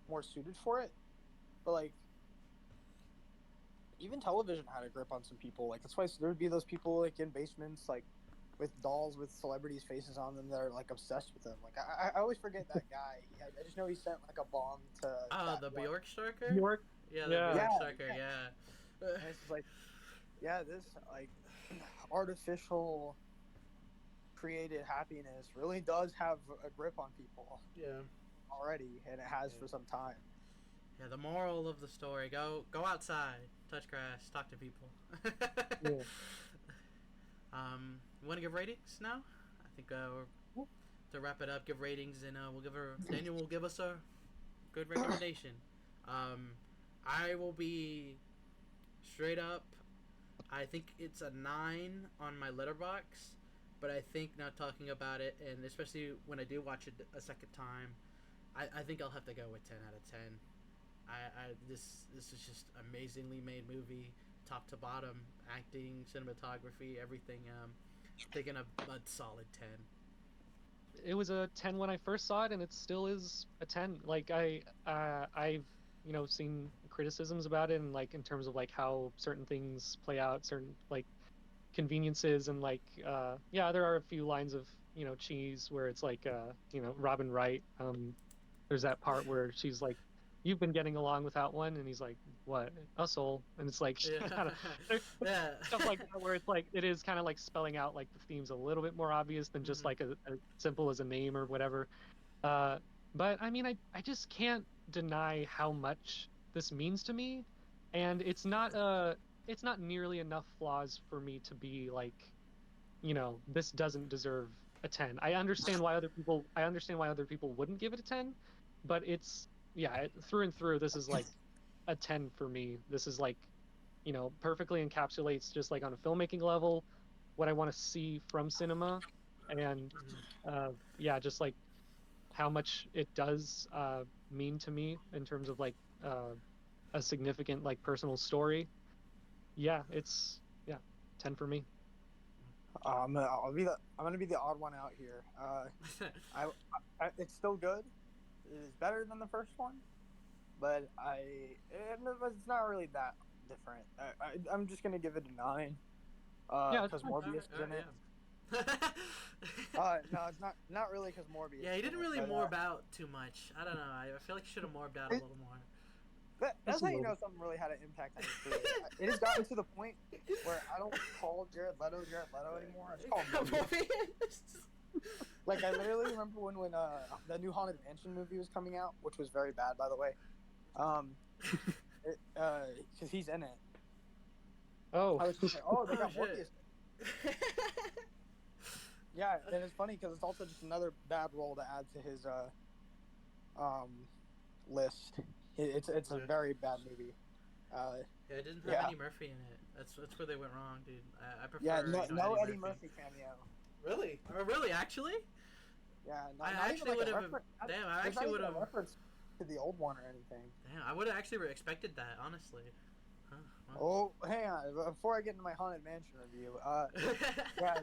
more suited for it, but like even television had a grip on some people. Like that's why there would be those people like in basements, like with dolls with celebrities' faces on them that are like obsessed with them. Like I always forget that guy. I just know he sent like a bomb to. The Bjork Starker. Bjork. Yeah, the Bjork Starker. Yeah. And it's just like, this like artificial created happiness really does have a grip on people. Yeah. Already, and it has for some time. Yeah, the moral of the story: go outside, touch grass, talk to people. Yeah. You want to give ratings now? I think to wrap it up, give ratings, and Daniel will give us a good recommendation. I will be straight up. I think it's a 9 on my letterbox, but I think now talking about it, and especially when I do watch it a second time, I think I'll have to go with 10 out of 10. This is just amazingly made movie, top to bottom, acting, cinematography, everything. Taking a solid 10. It was a 10 when I first saw it, and it still is a 10. Like I've seen criticisms about it, and like in terms of like how certain things play out, certain like conveniences, and like there are a few lines of cheese where it's like Robin Wright. There's that part where she's like, "You've been getting along without one," and he's like, "What? A soul?" And it's like stuff like that, where it's like it is kind of like spelling out like the themes a little bit more obvious than just like a simple as a name or whatever. But I mean, I just can't deny how much this means to me, and it's not nearly enough flaws for me to be like, this doesn't deserve a 10. I understand why other people wouldn't give it a 10, but it's through and through, this is like a 10 for me. This is like, perfectly encapsulates, just like on a filmmaking level, what I want to see from cinema, and just like how much it does mean to me in terms of like a significant like personal story. It's 10 for me. I'm gonna be the odd one out here. It's still good. It is better than the first one, but it's not really that different. I'm just gonna give it a 9. Because Morbius is in it. No, it's not really because Morbius. Yeah, he didn't really morb out too much. I don't know. I feel like he should have morbed out a little more. That's how you know something really had an impact on your career. It has gotten to the point where I don't call Jared Leto anymore. I just call him Morbius. Like, I literally remember when the new Haunted Mansion movie was coming out, which was very bad, by the way. Because he's in it. Oh. I was just like, they got Morbius. Yeah, and it's funny because it's also just another bad role to add to his um list. It's a Yeah. very bad movie. Yeah, it didn't have Yeah, Eddie Murphy in it. That's where they went wrong, dude. I yeah, prefer no, no Eddie Eddie Murphy. Murphy cameo. Really? Really? Actually? Yeah, I not even actually like would a have. reference. Damn, I There's not actually would even a have. reference to the old one or anything. Damn, I would have actually expected that, honestly. Huh, Oh, hang on. Before I get into my Haunted Mansion review, yeah,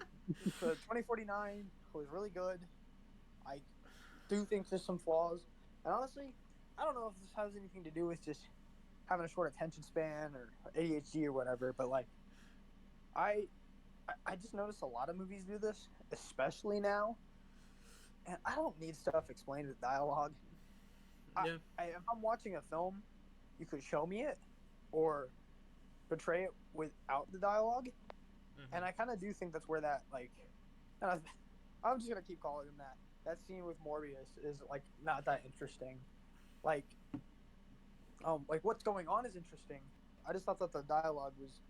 the 2049 was really good. I do think there's some flaws, and honestly, I don't know if this has anything to do with just having a short attention span or ADHD or whatever, but like I I just noticed a lot of movies do this, especially now, and I don't need stuff explained with dialogue. yeah. If I'm watching a film, you could show me it or portray it without the dialogue, and I Mm-hmm. kind of do think that's where that like, and I'm just gonna keep calling him that. That scene with Morbius is like not that interesting. Like, like what's going on is interesting. I just thought that the dialogue was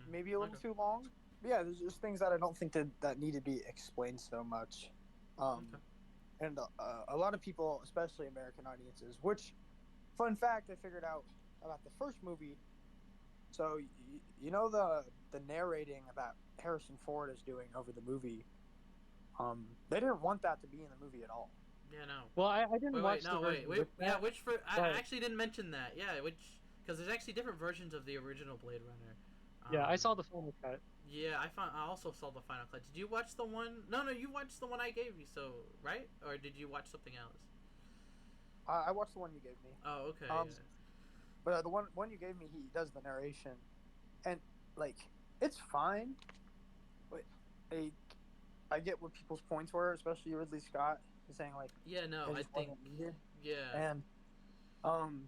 maybe a little Okay. too long. But yeah, there's just things that I don't think that need to be explained so much. Um, Okay. and a lot of people, especially American audiences, which, fun fact, I figured out about the first movie. So you know the narrating that Harrison Ford is doing over the movie. They didn't want that to be in the movie at all. Yeah, no. Well, I didn't Wait, watch the no, version wait. with Yeah, that, which for? I but actually didn't mention that. Yeah, which because there's actually different versions of the original Blade Runner. yeah, I Um, saw the final cut. yeah, I also saw the final cut. Did you watch the one? No, no, you watched the one I gave you. So right, or did you watch something else? I watched the one you gave me. Oh, okay. Um, Yeah. but the one you gave me, he does the narration, and like it's fine. But I, I get what people's points were, especially Ridley Scott, saying like Yeah. No, it I just think. wasn't needed, Yeah. and um,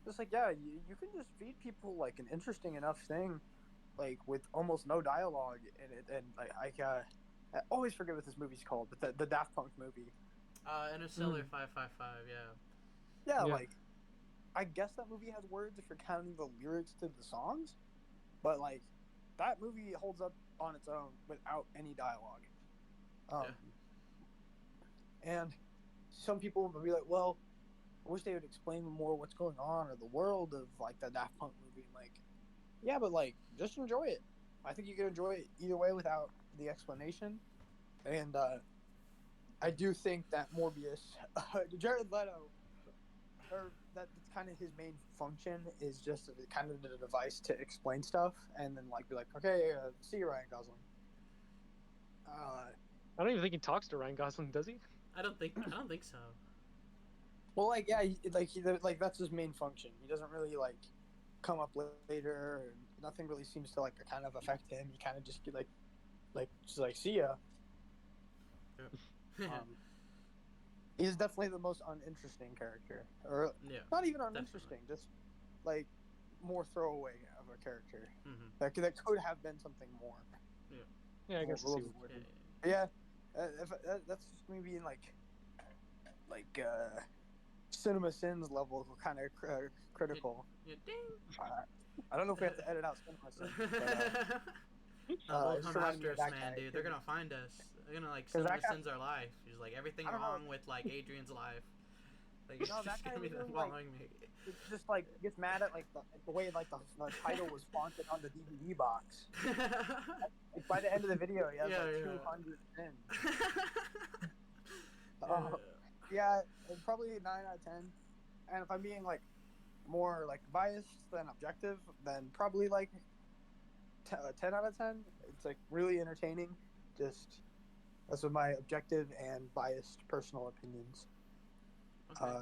just like yeah, you can just feed people like an interesting enough thing, like with almost no dialogue in it, and I always forget what this movie's called, but the Daft Punk movie. Interstellar Mm, 555. Yeah. Yeah, yeah, like I guess that movie has words if you're counting the lyrics to the songs, but like that movie holds up on its own without any dialogue. Yeah. Um, and some people will be like, "Well, I wish they would explain more what's going on or the world of like the Daft Punk movie." And like, yeah, but like just enjoy it. I think you can enjoy it either way without the explanation. And I do think that Morbius, Jared Leto, or that's kind of his main function is just kind of the device to explain stuff and then like be like, okay, see you, Ryan Gosling. Uh, I don't even think he talks to Ryan Gosling, does he? I don't think. I don't think so. well, like yeah, like that's his main function. He doesn't really like come up later. And nothing really seems to like kind of affect him. He kind of just just like see ya. Yeah. Um, he's definitely the most uninteresting character, or Yeah. not even Definitely. uninteresting, just like more throwaway of a character Mm-hmm. that could have been something more. Yeah. Yeah, I Well, guess a I see. little What, bit Yeah. weird. Yeah, that's just me being cinema sins level kind of Yeah. critical. Yeah. Uh, I don't know if we have to edit out cinema sins, but Ding. No, they'll it just come reminded me after of us, that man, guy dude. They're gonna find us. They're gonna like because cinema that guy, sins our life. She's like everything I don't know, wrong with like Adrian's life. Like it's no, that just guy gonna be them literally like following me. it just like gets mad at like the way like the title was fonted on the DVD box. Like, by the end of the video, he has Yeah, like yeah. 200 pins. Yeah. Yeah, it's probably a 9 out of 10. And if I'm being like more like biased than objective, then probably like 10 out of 10. It's like really entertaining. Just that's what my objective and biased personal opinions. Okay.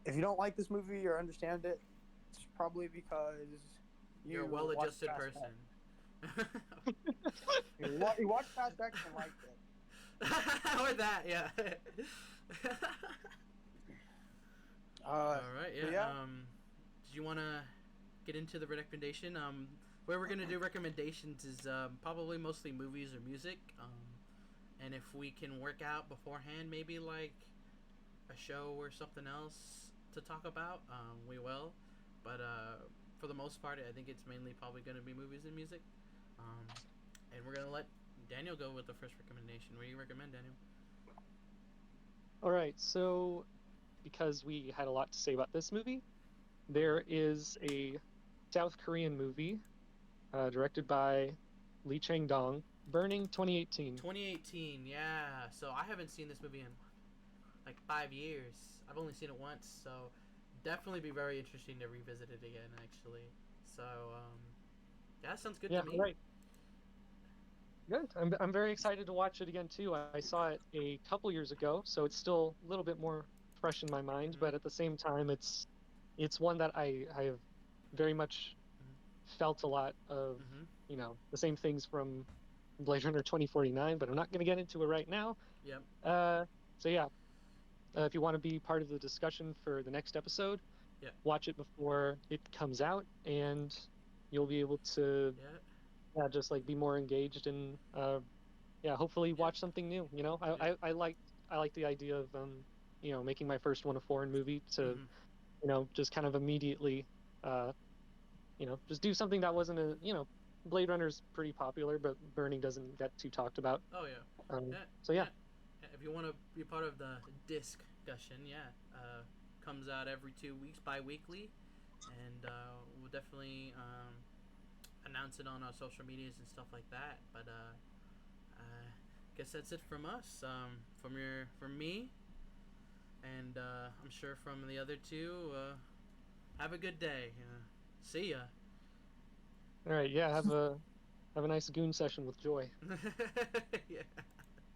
If you don't like this movie or understand it, it's probably because You're a you watched well-adjusted Fast person. X. You watched Fast X and liked it. Or that, yeah. All right, yeah. Yeah. Do you want to get into the recommendation? Where we're gonna do recommendations is probably mostly movies or music. And if we can work out beforehand, maybe like a show or something else to talk about, we will. But for the most part, I think it's mainly probably gonna be movies and music. And we're gonna let Daniel go with the first recommendation. What do you recommend, Daniel? All right, so because we had a lot to say about this movie, there is a South Korean movie directed by Lee Chang-dong, Burning 2018. 2018, yeah. So I haven't seen this movie in like 5 years. I've only seen it once, so definitely be very interesting to revisit it again, actually. So, yeah, that sounds good Yeah, to me. right. Good. I'm very excited to watch it again too. I saw it a couple years ago, so it's still a little bit more fresh in my mind. Mhm. But at the same time, it's one that I have very much felt a lot of, Mhm. the same things from Blade Runner 2049. But I'm not going to get into it right now. Yep. So yeah, if you want to be part of the discussion for the next episode, Yeah. watch it before it comes out, and you'll be able to just like be more engaged and hopefully Yeah. watch something new. Yeah. I like the idea of making my first one a foreign movie to Mhm. just kind of immediately just do something that wasn't Blade Runner's pretty popular, but Burning doesn't get too talked about. Oh yeah. Yeah. So yeah. Yeah. If you want to be part of the Disc-ussion, yeah, comes out every 2 weeks, bi-weekly, and we'll definitely announce it on our social medias and stuff like that. But I guess that's it from us. From me, and I'm sure from the other two. Have a good day. See ya. All right. Yeah. Have a nice goon session with Joy. Yeah.